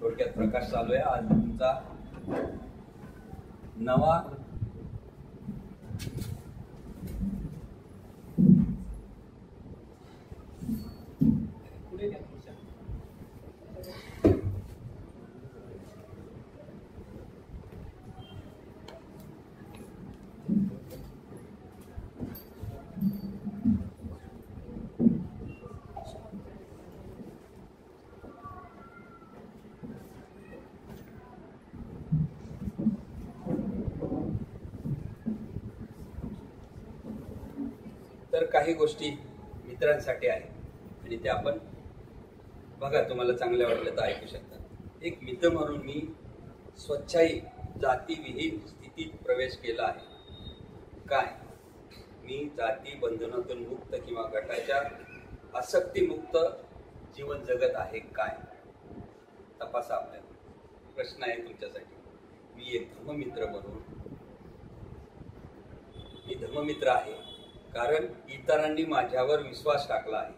थोडक्यात प्रकाश चालू आहे. आज तुमचा नवा तर काही गोष्टी मित्रांसाठी आहेत, आणि ते आपण बघा, तुम्हाला चांगलं वाटलं तर ऐकू शकता. एक मित्र म्हणून मी स्वच्छाई जातीविहीन स्थितीत प्रवेश केला आहे. काय मी जाती बंधनातून मुक्त किंवा गटाच्या आसक्तीमुक्त जीवन जगत आहे काय? तपासा आपल्याला. प्रश्न आहे तुमच्यासाठी. मी एक धर्ममित्र म्हणून मी धर्ममित्र आहे कारण इतरांनी माझ्यावर विश्वास टाकला आहे.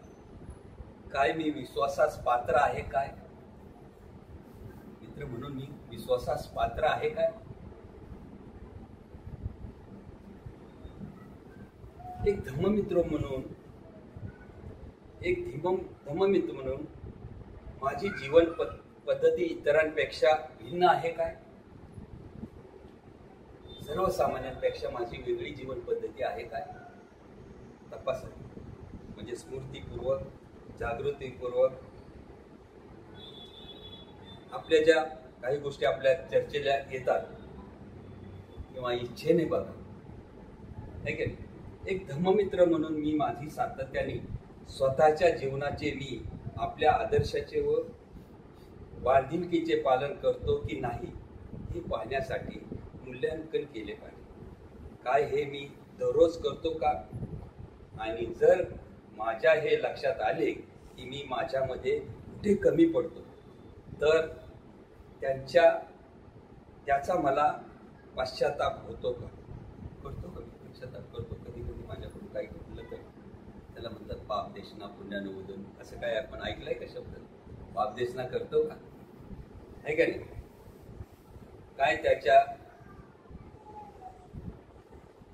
काय मी विश्वासास पात्र आहे काय? मित्र म्हणून मी विश्वासास पात्र आहे काय? एक धर्ममित्र म्हणून माझी जीवन पद्धती इतरांपेक्षा भिन्न आहे काय? सर्वसामान्यांपेक्षा माझी वेगळी जीवन पद्धती आहे काय? तपासा. म्हणजे स्मृतीपूर्वक, जागृतीपूर्वक आपल्या ज्या काही गोष्टी आपल्या चर्चेला येतात किंवा इच्छेने बघा, है की नाही? एक धर्ममित्र म्हणून मी माझी सातत्याने स्वतःच्या जीवनाचे मी आपल्या आदर्शाचे व बांधिलकीचे पालन करतो की नाही हे पाहण्यासाठी मूल्यांकन केले पाहिजे. काय हे मी दररोज करतो का? आणि जर माझ्या हे लक्षात आले की मी माझ्यामध्ये कुठे कमी पडतो तर त्याचा मला पश्चाताप होतो का? करतो का? पश्चाताप करतो. कधी कधी माझ्याकडून काही घडलं तर त्याला म्हणतात पाप देशना पुण्यानुमोदन. असं काय आपण ऐकलंय का शब्द? पाप देशना करतो का? आहे का नाही?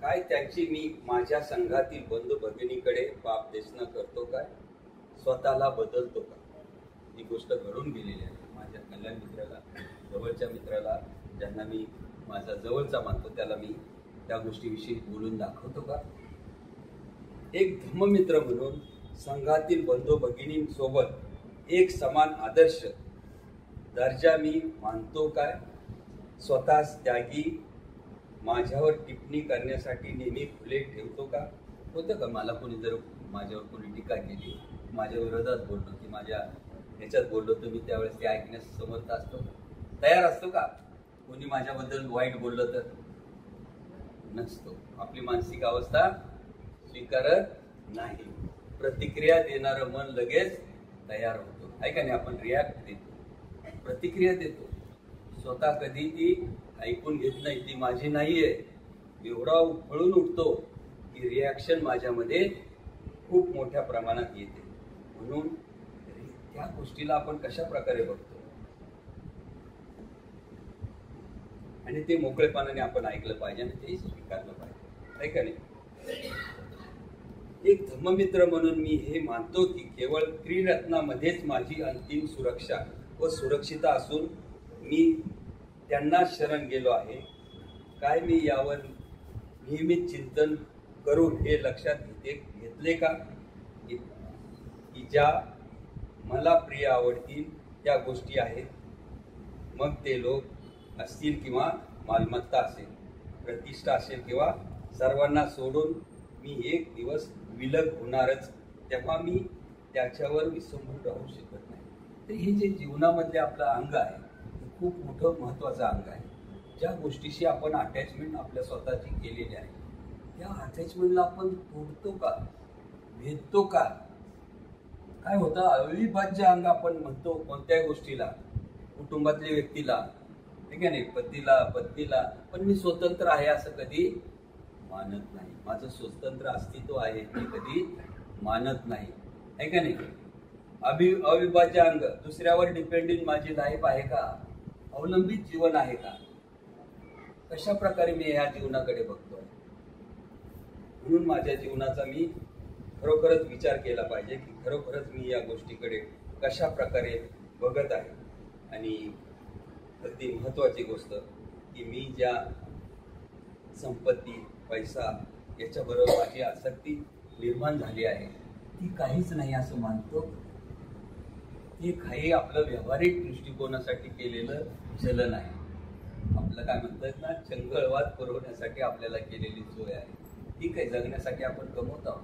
काय त्याची मी माझ्या संघातील बंधू भगिनीकडे पाप देशना करतो काय? स्वतःला बदलतो का? ही गोष्ट घडून गेलेली आहे. माझ्या कल्याण मित्राला, जवळच्या मित्राला, ज्यांना मी माझा जवळचा मानतो त्याला मी त्या गोष्टीविषयी बोलून दाखवतो का? एक धर्ममित्र म्हणून संघातील बंधू भगिनींसोबत एक समान आदर्श दर्जा मी मानतो काय? स्वतःच त्यागी माझ्यावर टिप्पणी करण्यासाठी नेहमी खुले ठेवतो का? होतं का मला कोणी जर माझ्यावर कोणी टीका केली, माझ्या विरोधात बोललो की माझ्या ह्याच्यात बोललो तर मी त्यावेळेस ते ऐकण्यास समर्थ असतो, तयार असतो का? कोणी माझ्याबद्दल वाईट बोललं तर नसतो. आपली मानसिक अवस्था स्वीकारत नाही. प्रतिक्रिया देणारं मन लगेच तयार होतो. ऐका नाही, आपण रिॲक्ट देतो, प्रतिक्रिया देतो. स्वतः कधी ती ऐकून घेत नाही, ती माझी नाहीये. एवढा उफळून उठतो की रिॲक्शन माझ्यामध्ये खूप मोठ्या प्रमाणात येते. म्हणून त्या गोष्टीला आपण कशा प्रकारे बघतो आणि ते मोकळेपणाने आपण ऐकलं पाहिजे आणि तेही स्वीकारलं पाहिजे. ऐका नाही, एक धर्ममित्र म्हणून मी हे मानतो की केवळ त्रिरत्नामध्येच माझी अंतिम सुरक्षा व सुरक्षितता असून मी त्यांना शरण गेलो आहे. काय मी यावर नियमित चिंतन करून हे लक्षात घेतले का की ज्या मला प्रिय आवडतील त्या गोष्टी आहेत, मग ते लोक असतील किंवा मालमत्ता असेल, प्रतिष्ठा असेल किंवा सर्वांना सोडून मी एक दिवस विलग होणारच, तेव्हा मी त्याच्यावर विसंबून राहू शकत नाही. तर हे जे जीवनामधले आपलं अंग आहे हे खूप मोठं महत्त्वाचं अंग आहे. ज्या गोष्टीशी आपण अटॅचमेंट आपल्या स्वतःची केलेली आहे त्या अटॅचमेंटला आपण तोडतो का, भेदतो का? काय होतं, अविभाज्य अंग आपण म्हणतो कोणत्याही गोष्टीला, कुटुंबातल्या व्यक्तीला, ठीक आहे नाही, पतीला, पत्नीला. पण मी स्वतंत्र आहे असं कधी मानत नाही. माझं स्वतंत्र अस्तित्व आहे हे कधी मानत नाही. आहे का नाही? अविभाज्य अंग, दुसऱ्यावर डिपेंडिंग माझी लाईफ आहे का? अवलंबित जीवन आहे का? कशा प्रकारे मी ह्या जीवनाकडे बघतोय? म्हणून माझ्या जीवनाचा मी खरोखरच विचार केला पाहिजे की खरोखरच मी या गोष्टीकडे कशा प्रकारे बघत आहे. आणि अगदी महत्त्वाची गोष्ट की मी ज्या संपत्ती, पैसा याच्याबरोबर माझी आसक्ती निर्माण झाली आहे ती काहीच नाही असं मानतो. ते काही आपलं व्यावहारिक दृष्टिकोनासाठी केलेलं चलन आहे. आपलं काय म्हणतात ना, चंगळवाद पुरवण्यासाठी आपल्याला केलेली सोय आहे. ठीक आहे, जगण्यासाठी आपण कमवत आहोत,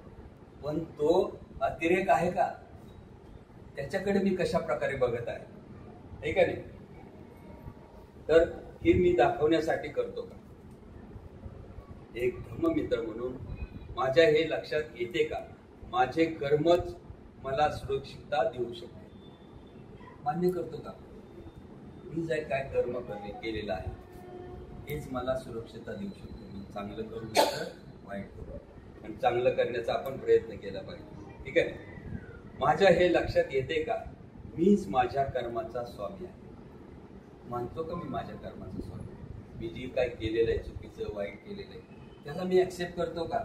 पण तो अतिरेक आहे का? त्याच्याकडे मी कशा प्रकारे बघत आहे, आहे का नाही? तर हे मी दाखवण्यासाठी करतो का? एक धर्ममित्र म्हणून माझ्या हे लक्षात येते का माझे कर्मच मला सुरक्षितता देऊ शकते? मान्य करतो का मी जे काय कर्म केलेलं आहे हेच मला सुरक्षितता देऊ शकतो? मी चांगलं करू तर वाईट करू, पण चांगलं करण्याचा आपण प्रयत्न केला पाहिजे, ठीक आहे? माझ्या हे लक्षात येते का मीच माझ्या कर्माचा स्वामी आहे? मानतो का मी माझ्या कर्माचा स्वामी? मी जे काय केलेलं आहे, चुकीचं वाईट केलेलं आहे, त्याला मी ऍक्सेप्ट करतो का?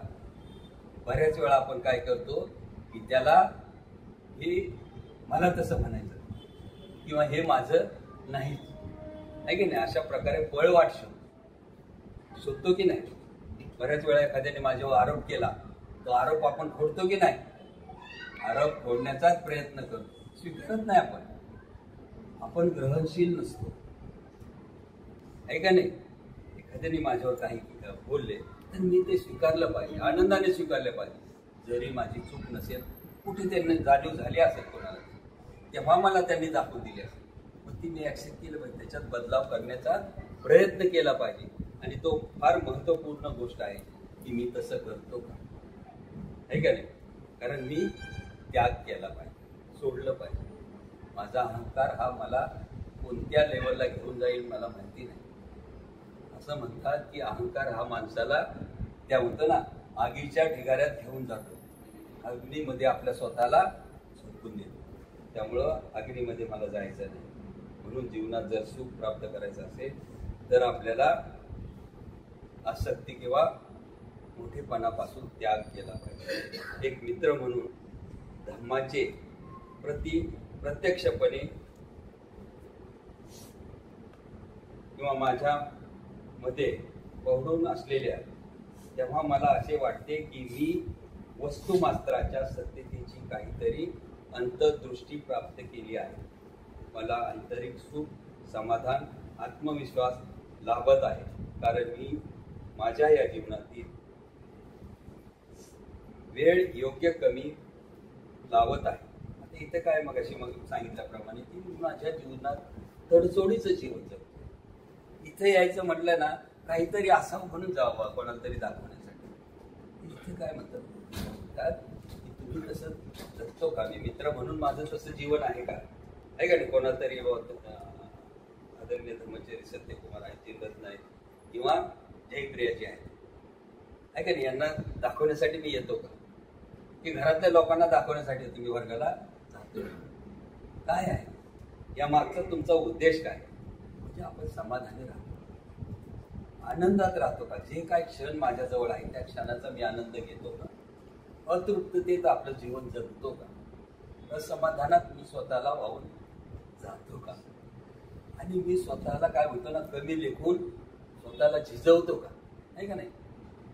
बऱ्याच वेळा आपण काय करतो की त्याला हे मला तसं म्हणायचं किंवा हे माझं नाही, आहे की नाही? अशा प्रकारे पळवाट शोधतो की नाही? बऱ्याच वेळा एखाद्याने माझ्यावर आरोप केला, तो आरोप आपण खोडतो की नाही? आरोप खोडण्याचाच प्रयत्न करतो, स्वीकारत नाही आपण ग्रहणशील नसतो, आहे का नाही? एखाद्याने माझ्यावर काही बोलले तर मी ते स्वीकारलं पाहिजे, आनंदाने स्वीकारलं पाहिजे. जरी माझी चूक नसेल, कुठे त्यांना जाणीव झाली असेल कोणाला, तेव्हा मला त्यांनी दाखवून दिली असेल, मग ती मी ऍक्सेप्ट केलं पाहिजे, त्याच्यात बदलाव करण्याचा प्रयत्न केला पाहिजे. आणि तो फार महत्वपूर्ण गोष्ट आहे की मी तसं करतो का, आहे का नाही? कारण मी त्याग केला पाहिजे, सोडलं पाहिजे. माझा अहंकार हा मला कोणत्या लेवलला घेऊन जाईल मला माहिती नाही. असं म्हणतात की अहंकार हा माणसाला त्या होतं ना आगीच्या ढिगाऱ्यात घेऊन जातो, अग्नीमध्ये आपल्या स्वतःला झोपून देतो. त्यामुळं अग्नीमध्ये मला जायचं नाही. म्हणून जीवनात जर सुख प्राप्त करायचं असेल तर आपल्याला आसक्ती किंवा मोठेपणापासून त्याग केला पाहिजे. एक मित्र म्हणून धर्माचे प्रत्यक्षपणे किंवा माझ्या मध्ये पौडून असलेल्या, तेव्हा मला असे वाटते की मी वस्तुमात्राच्या सत्यतेची काहीतरी अंतर्दृष्टी प्राप्त केली आहे. मला आंतरिक सुख, समाधान, आत्मविश्वास लाभत आहे, कारण मी माझ्या या जीवनातील वेळ योग्य कमी लावत आहे. आता इथं काय मग सांगितल्याप्रमाणे की माझ्या जीवनात तडजोडीचं जीवन जगतो. इथे यायचं म्हटलं ना काहीतरी असं म्हणून जावं कोणाला तरी दाखवण्यासाठी. इथे काय म्हणतात की तुम्ही तसं जगतो का? मी मित्र म्हणून माझं तसं जीवन आहे का, आहे का नाही? कोणाला तरी आदरणीय धर्मचारी सत्यकुमार आहेत, चिंतत नाही किंवा जयप्रियाजी आहेत, आहे का नाही? यांना दाखवण्यासाठी मी येतो का? की घरातल्या लोकांना दाखवण्यासाठी तुम्ही वर्गाला जातो? काय आहे या मागचा तुमचा उद्देश काय? म्हणजे आपण समाधानी राहतो, आनंदात राहतो का? जे काय क्षण माझ्याजवळ आहे त्या क्षणाचा मी आनंद घेतो का? अतृप्ततेत आपलं जीवन जगतो का? असमाधानात मी स्वतःला वाहून जातो का? आणि मी स्वतःला काय होतं ना कमी लेखून स्वतःला झिजवतो का, आहे का नाही?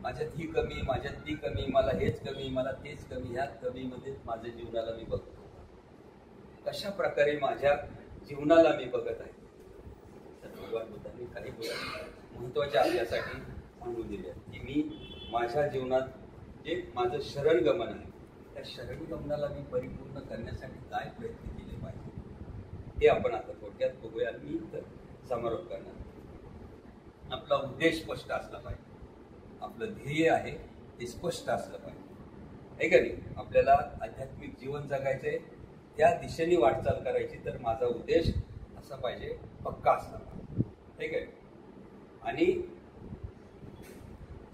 माझ्यात ही कमी, माझ्यात ती कमी, मला हेच कमी, मला तेच कमी, ह्याच कमीमध्येच माझ्या जीवनाला मी बघतो. कशा प्रकारे माझ्या जीवनाला मी बघत आहे? तर भगवान बुद्धांनी काही गोष्टी महत्वाच्या आपल्यासाठी सांगून दिल्या की मी माझ्या जीवनात जे माझं शरणगमन आहे त्या शरणगमनाला मी परिपूर्ण करण्यासाठी काय प्रयत्न केले पाहिजे हे आपण आता थोडक्यात बघूया. मी तर समारोप करणार. आपला उद्देश स्पष्ट असला पाहिजे, आपलं ध्येय आहे ते स्पष्ट असलं पाहिजे, आहे का नाही? आपल्याला आध्यात्मिक जीवन जगायचंय, त्या दिशेने वाटचाल करायची, तर माझा उद्देश असा पाहिजे, पक्का असला पाहिजे, ठीक आहे? आणि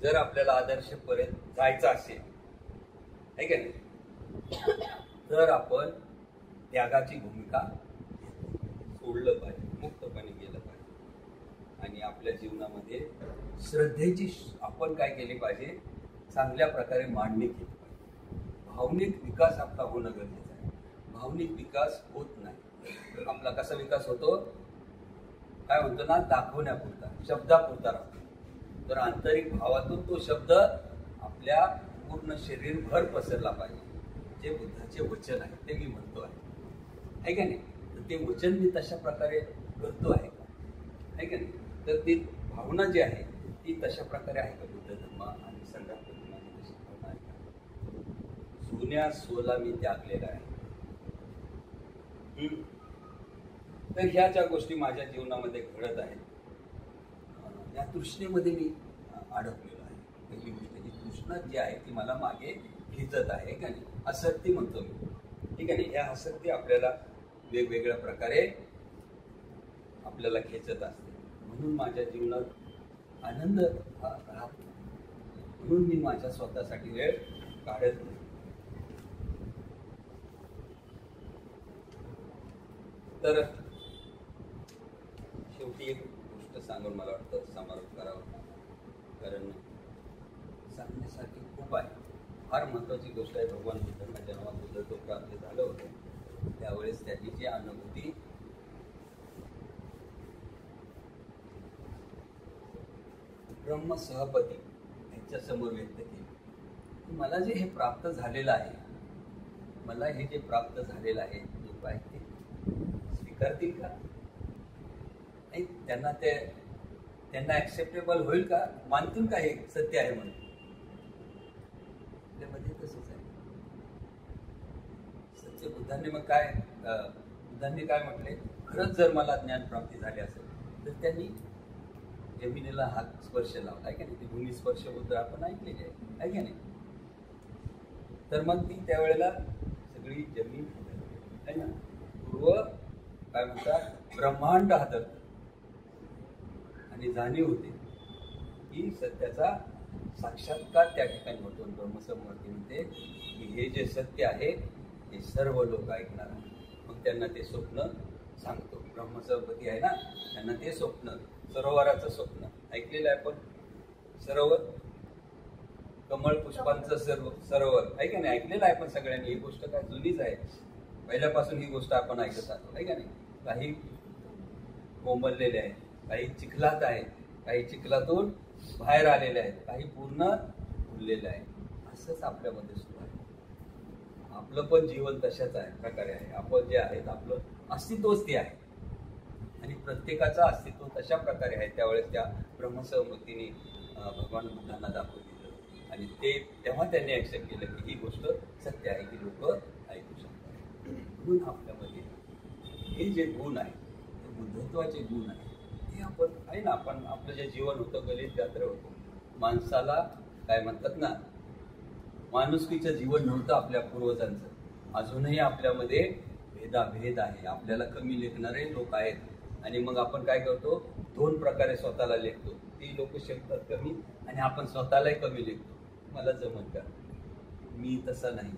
जर आपल्याला आदर्शपर्यंत जायचं असेल, आहे का नाही, तर आपण त्यागाची भूमिका सोडलं पाहिजे, मुक्तपणे गेलं पाहिजे. आणि आपल्या जीवनामध्ये श्रद्धेची आपण काय केली पाहिजे, चांगल्या प्रकारे मांडणी केली पाहिजे. भावनिक विकास आपला होणं गरजेचं आहे. भावनिक विकास होत नाही. आपला कसा विकास होतो, काय म्हणतो ना, दाखवण्यापुरता, शब्दापुरता राहतो. तर आंतरिक भावातून तो शब्द आपल्या पूर्ण शरीरभर पसरला पाहिजे. जे बुद्धाचे वचन आहे ते मी म्हणतो आहे का नाही? तर ते वचन मी तशा प्रकारे करतो आहे का, आहे का नाही? तर ती भावना जी आहे ती तशा प्रकारे आहे का? बुद्ध धर्म आणि संघात तशी भावना आहे का? जुन्या सोला मी त्यागलेला आहे, तर ह्या ज्या गोष्टी माझ्या जीवनामध्ये घडत आहेत या तृष्णेमध्ये मी अडकलेलो आहे. पहिली गोष्ट ही तृष्णा जी आहे ती मला मागे खेचत आहे का नाही, आसक्ती म्हणतो मी, ठीक आहे. या आसक्ती आपल्याला वेगवेगळ्या प्रकारे आपल्याला खेचत असते. म्हणून माझ्या जीवनात आनंद राहतो, म्हणून मी माझ्या स्वतःसाठी वेळ काढत नाही. तर शेवटी एक गोष्ट सांगून मला वाटतं समारोप करावा, कारण सांगण्यासाठी खूप आहे. फार महत्त्वाची गोष्ट आहे. भगवान बुद्धांना जेव्हा बुद्धत्व प्राप्त झालं होतं त्यावेळेस त्यांनी जी अनुभूती ब्रह्म सहपती यांच्या समोर व्यक्त केली, मला जे हे प्राप्त झालेलं आहे, मला हे जे प्राप्त झालेलं आहे लोक आहेत ते स्वीकारतील का नाही, त्यांना ऍक्सेप्टेबल होईल का, मानतील का हे सत्य आहे म्हणून. आपल्यामध्ये तसंच आहे. सत्य बुद्धांनी मग काय बुद्धांनी काय म्हटले, खरंच जर मला ज्ञान प्राप्ती झाली असेल तर त्यांनी जमिनीला हात स्पर्श लावला आहे का नाही. ती भूमी स्पर्श बुद्ध आपण ऐकलेली आहे का नाही. तर मग ती त्यावेळेला सगळी जमीन आहे ना, पूर्व काय म्हणतात ब्रह्मांड हादरत आणि जाणीव होते की सत्याचा साक्षात्कार त्या ठिकाणी होतो. ब्रह्मसमूर्ती म्हणते की हे जे सत्य आहे ते सर्व लोक ऐकणार आहे. मग त्यांना ते स्वप्न सांगतो. ब्रह्मसमूर्ती आहे ना, त्यांना ते स्वप्न, सरोवराचं स्वप्न ऐकलेलं आहे. पण सरोवर, कमळ पुष्पांचं सरोवर आहे का नाही, ऐकलेलं आहे. पण सगळ्यांनी ही गोष्ट काय जुनीच आहे, पहिल्यापासून ही गोष्ट आपण ऐकत आलो आहे का नाही. काही कोंबरलेले आहेत, काही चिखलात आहेत, काही चिखलातून बाहेर आलेले आहेत, काही पूर्ण फुललेले आहे. असंच आपल्यामध्ये सुरू आहे. आपलं पण जीवन तशाच आहे प्रकारे आहे. आपण जे आहेत आपलं अस्तित्वच ते आहे आणि प्रत्येकाचं अस्तित्व तशा प्रकारे आहे. त्यावेळेस त्या ब्रह्मसहमतीने भगवान बुद्धांना दाखवून दिलं आणि तेव्हा त्यांनी ऍक्सेप्ट केलं की ही गोष्ट सत्य आहे, की लोक ऐकू शकतात. म्हणून आपल्यामध्ये हे जे गुण आहे ते बुद्धत्वाचे गुण आहे. ते आपण आहे ना, आपण आपलं जे जीवन होतं गलित यात्रा होतं, माणसाला काय म्हणतात ना, माणुसकीचं जीवन नव्हतं आपल्या पूर्वजांचं. अजूनही आपल्यामध्ये भेदाभेद आहे. आपल्याला कमी लेखणारे लोक आहेत आणि मग आपण काय करतो, दोन प्रकारे स्वतःला लेखतो. ती लोक शिकतात कमी आणि आपण स्वतःलाही कमी लेखतो. मला जमत का, मी तसा नाही.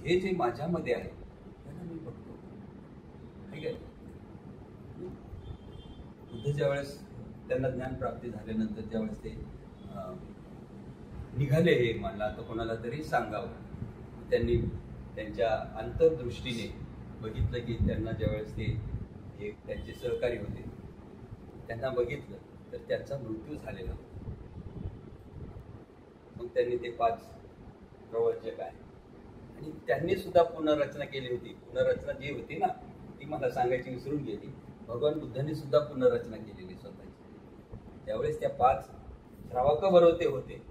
हे जे माझ्यामध्ये आहे त्याला मी बघतो. ठीक आहे. बुद्ध ज्यावेळेस त्यांना ज्ञान प्राप्ती झाल्यानंतर ज्यावेळेस ते निघाले हे मला आता कोणाला तरी सांगावं, त्यांनी त्यांच्या अंतर्दृष्टीने बघितलं की त्यांना ज्यावेळेस ते एक त्यांचे सहकारी होते त्यांना बघितलं तर त्यांचा मृत्यू झालेला होता. मग त्यांनी ते 5 प्रवचक आहे आणि त्यांनी सुद्धा पुनर्रचना केली होती. पुनर्रचना जी होती ना ती मला सांगायची विसरून गेली. भगवान बुद्धांनी सुद्धा पुनर्रचना केलेली स्वतःची. त्यावेळेस त्या 5 श्रावकाबरोबर ते होते.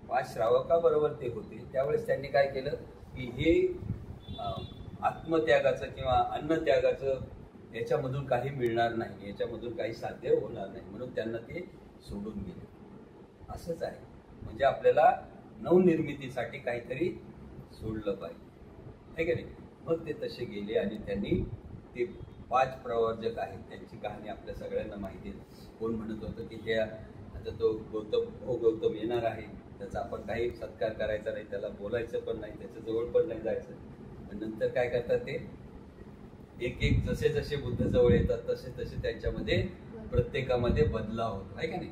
5 श्रावकाबरोबर ते होते. त्यावेळेस त्यांनी काय केलं की हे आत्मत्यागाचं किंवा अन्नत्यागाचं याच्यामधून काही मिळणार नाही, याच्यामधून काही साध्य होणार नाही, म्हणून त्यांना ते सोडून गेले. असंच आहे. म्हणजे आपल्याला नवनिर्मितीसाठी काहीतरी सोडलं पाहिजे आहे का नाही. मग ते तसे गेले आणि त्यांनी ते 5 प्रवर्जक आहेत त्यांची कहाणी आपल्या सगळ्यांना माहिती आहे. कोण म्हणत होतं की त्या आता तो गौतम येणार आहे, त्याचा आपण काही सत्कार करायचा नाही, त्याला बोलायचं पण नाही, त्याच्या जवळ पण नाही जायचं. पण नंतर काय करतात ते एक एक जसे जसे बुद्ध जवळ येतात तसे तसे त्यांच्यामध्ये प्रत्येकामध्ये बदलाव होतो आहे का नाही.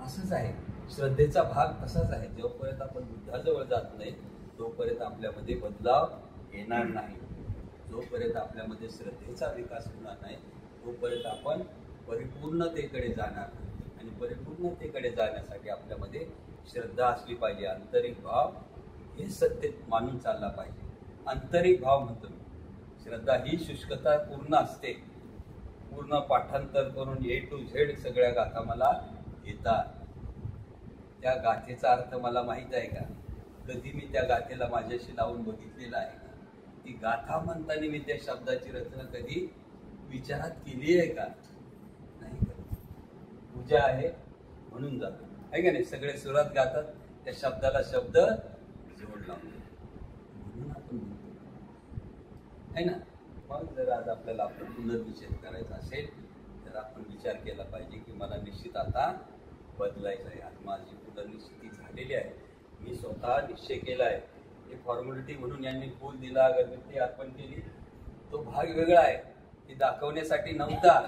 असंच आहे. श्रद्धेचा भाग तसाच आहे. जोपर्यंत आपण बुद्धाजवळ जात नाही तोपर्यंत आपल्यामध्ये बदलाव येणार नाही. जोपर्यंत आपल्यामध्ये श्रद्धेचा विकास होणार नाही तोपर्यंत आपण परिपूर्णतेकडे जाणार नाही. आणि परिपूर्णतेकडे जाण्यासाठी आपल्यामध्ये श्रद्धा असली पाहिजे. आंतरिक भाव हे सत्य मानून चालला पाहिजे. आंतरिक भाव म्हणतो मी. श्रद्धा ही शुष्कता पूर्ण असते. पूर्ण पाठांतर करून A to Z सगळ्या गाथा मला येतात. त्या गाथेचा अर्थ मला माहीत आहे का, कधी मी त्या गाथेला माझ्याशी लावून बघितलेला आहे का, ती गाथा म्हणताना मी त्या शब्दाची रचना कधी विचारात केली आहे का? नाही करत. पूजा आहे म्हणून जातो, आहे का नाही? सगळे सुरात गातात, त्या शब्दाला शब्द जोड लावतो म्हणून आपण म्हणतो, आहे ना? मग जर आज आपल्याला आपला पुनर्विचार करायचा असेल तर आपण विचार केला पाहिजे की मला निश्चित आता बदलायचं आहे. आज माझी पुनर्निश्चिती झालेली आहे, मी स्वतः निश्चय केला आहे. हे फॉर्मॅलिटी म्हणून यांनी फूल दिला, अगरबत्ती अर्पण केली, तो भाग वेगळा आहे. ते दाखवण्यासाठी नव्हता.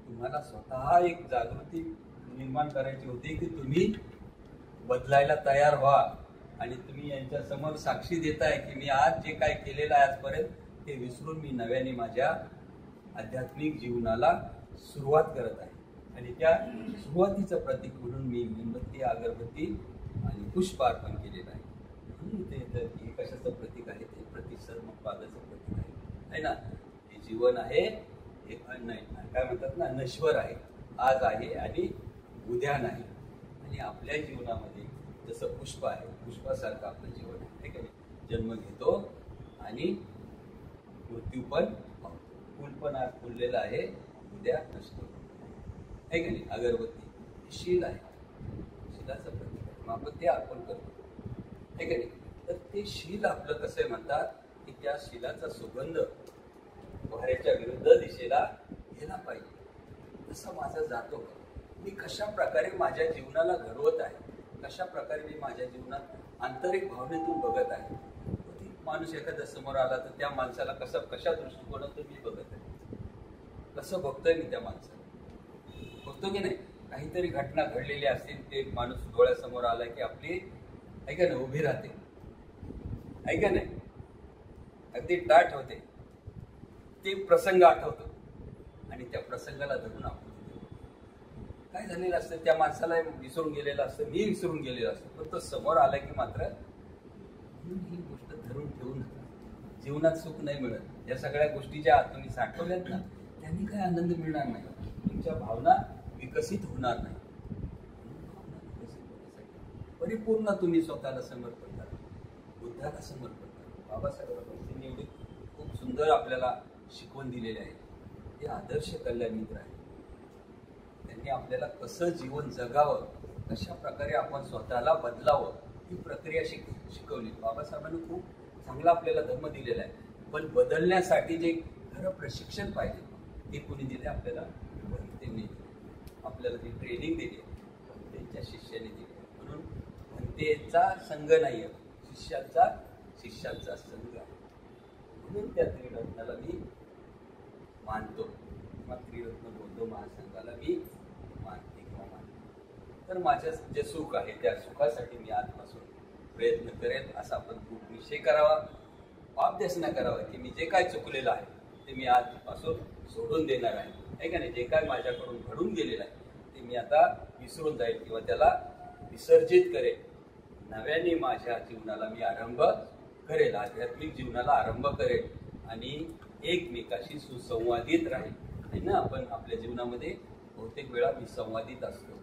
तुम्हाला स्वतः एक जागृती निर्माण करायची होती की तुम्ही बदलायला तयार व्हा आणि तुम्ही यांच्या समोर साक्षी देताय की मी आज जे काय केलेलं आहे आजपर्यंत ते विसरून मी नव्याने माझ्या आध्यात्मिक जीवनाला सुरुवात करत आहे. आणि त्या सुरुवातीचं प्रतीक म्हणून मी मेणबत्ती, अगरबत्ती आणि पुष्प अर्पण केलेलं आहे. म्हणून ते कशाचं प्रतीक आहे? ते प्रतिसर्मपादाचं प्रतीक आहे ना? हे जीवन आहे, हे काय म्हणतात ना, नश्वर आहे, आज आहे आणि उद्या नाही. आणि आपल्या जीवनामध्ये जसं पुष्प आहे, पुष्पासारखं आपलं जीवन आहे, ठीक आहे? जन्म घेतो आणि मृत्यू पण पावतो. फुल पण आज फुललेलं आहे, उद्या नष्ट होतो, आहे का नाही? अगरबत्ती शील आहे, शिलाचं प्रतीक आहे, मग आपण ते अर्पण करतो, आहे का नाही? तर ते शील आपलं कसं आहे म्हणतात की त्या शिलाचा सुगंध वाऱ्याच्या विरुद्ध दिशेला गेला पाहिजे. तसा माझा जातो. मी कशा प्रकारे माझ्या जीवनाला घडवत आहे, कशा प्रकारे मी माझ्या जीवनात आंतरिक भावनेतून बघत आहे. माणूस एखादा समोर आला तर त्या माणसाला कशा दृष्टिकोनातून मी बघत आहे, कसं बघतोय मी त्या माणसाला, बघतो की नाही? काहीतरी घटना घडलेली असतील, ते माणूस डोळ्यासमोर आला की आपली ऐका ना उभी राहते, ऐका नाही, अगदी टाट होते, ते प्रसंग आठवतो आणि त्या प्रसंगाला धरून आपण काय झालेलं असतं, त्या माणसाला विसरून गेलेलं असतं, मी विसरून गेलेलं असतं, पण तो समोर आला की मात्र ही गोष्ट धरून ठेवून जीवनात सुख नाही मिळत. या सगळ्या गोष्टी ज्या तुम्ही साठवल्यात ना, त्यांनी काय आनंद मिळणार नाही, तुमच्या भावना विकसित होणार नाही. परिपूर्ण तुम्ही स्वतःला समर्पण करा, बुद्धाला समर्पण करा. बाबासाहेबांनी एवढे खूप सुंदर आपल्याला शिकवण दिलेले आहे. ते आदर्श कल्याण मित्र आहे. त्यांनी आपल्याला कसं जीवन जगावं, कशा प्रकारे आपण स्वतःला बदलावं ही प्रक्रिया शिकवली. बाबासाहेबांनी खूप चांगला आपल्याला धर्म दिलेला आहे, पण बदलण्यासाठी जे खरं प्रशिक्षण पाहिजे ते कोणी दिले आपल्याला? त्यांनी आपल्याला ती ट्रेनिंग दिली, त्यांच्या शिष्याने दिली. म्हणून भंतेचा संघ नाही आहे, शिष्यांचा संघ आहे. म्हणून त्या त्रिरत्नाला मी मानतो, किंवा त्रिरत्न बौद्ध महासंघाला मी मानते किंवा मानतो. तर माझं जे सुख आहे त्या सुखासाठी मी आजपासून प्रयत्न करेल, असा आपण खूप निश्चय करावा, पापदेशना करावा की मी जे काय चुकलेलं आहे ते मी आजपासून सोडून देणार आहे का नाही? जे काय माझ्याकडून घडून गेलेलं आहे ते मी आता विसरून जाईल किंवा त्याला विसर्जित करेल. नव्याने माझ्या जीवनाला मी आरंभ करेल, आध्यात्मिक जीवनाला आरंभ करेल आणि एकमेकाशी सुसंवादित राहील. आहे ना? आपण आपल्या जीवनामध्ये बहुतेक वेळा विसंवादित असतो.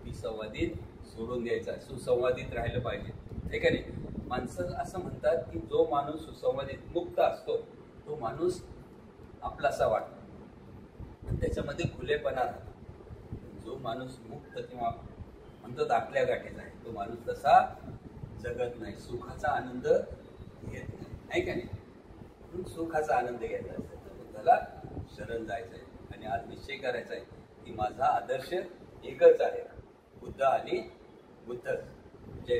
विसंवादित सोडून द्यायचा, सुसंवादित राहिलं पाहिजे, आहे का नाही? माणसं असं म्हणतात की जो माणूस सुसंवादित मुक्त असतो तो माणूस आपलासा वाटतो, त्याच्यामध्ये खुलेपणा राहतो. जो माणूस मुक्त किंवा म्हणतो दाखल्या गाठीचा आहे तो माणूस तसा जगत नाही, सुखाचा आनंद घेत नाही, आहे का नाही? म्हणून सुखाचा आनंद घ्यायचा असेल तर बुद्धाला शरण जायचं आहे आणि आज निश्चय करायचा आहे की माझा आदर्श एकच आहे, बुद्ध आणि बुद्धच. जय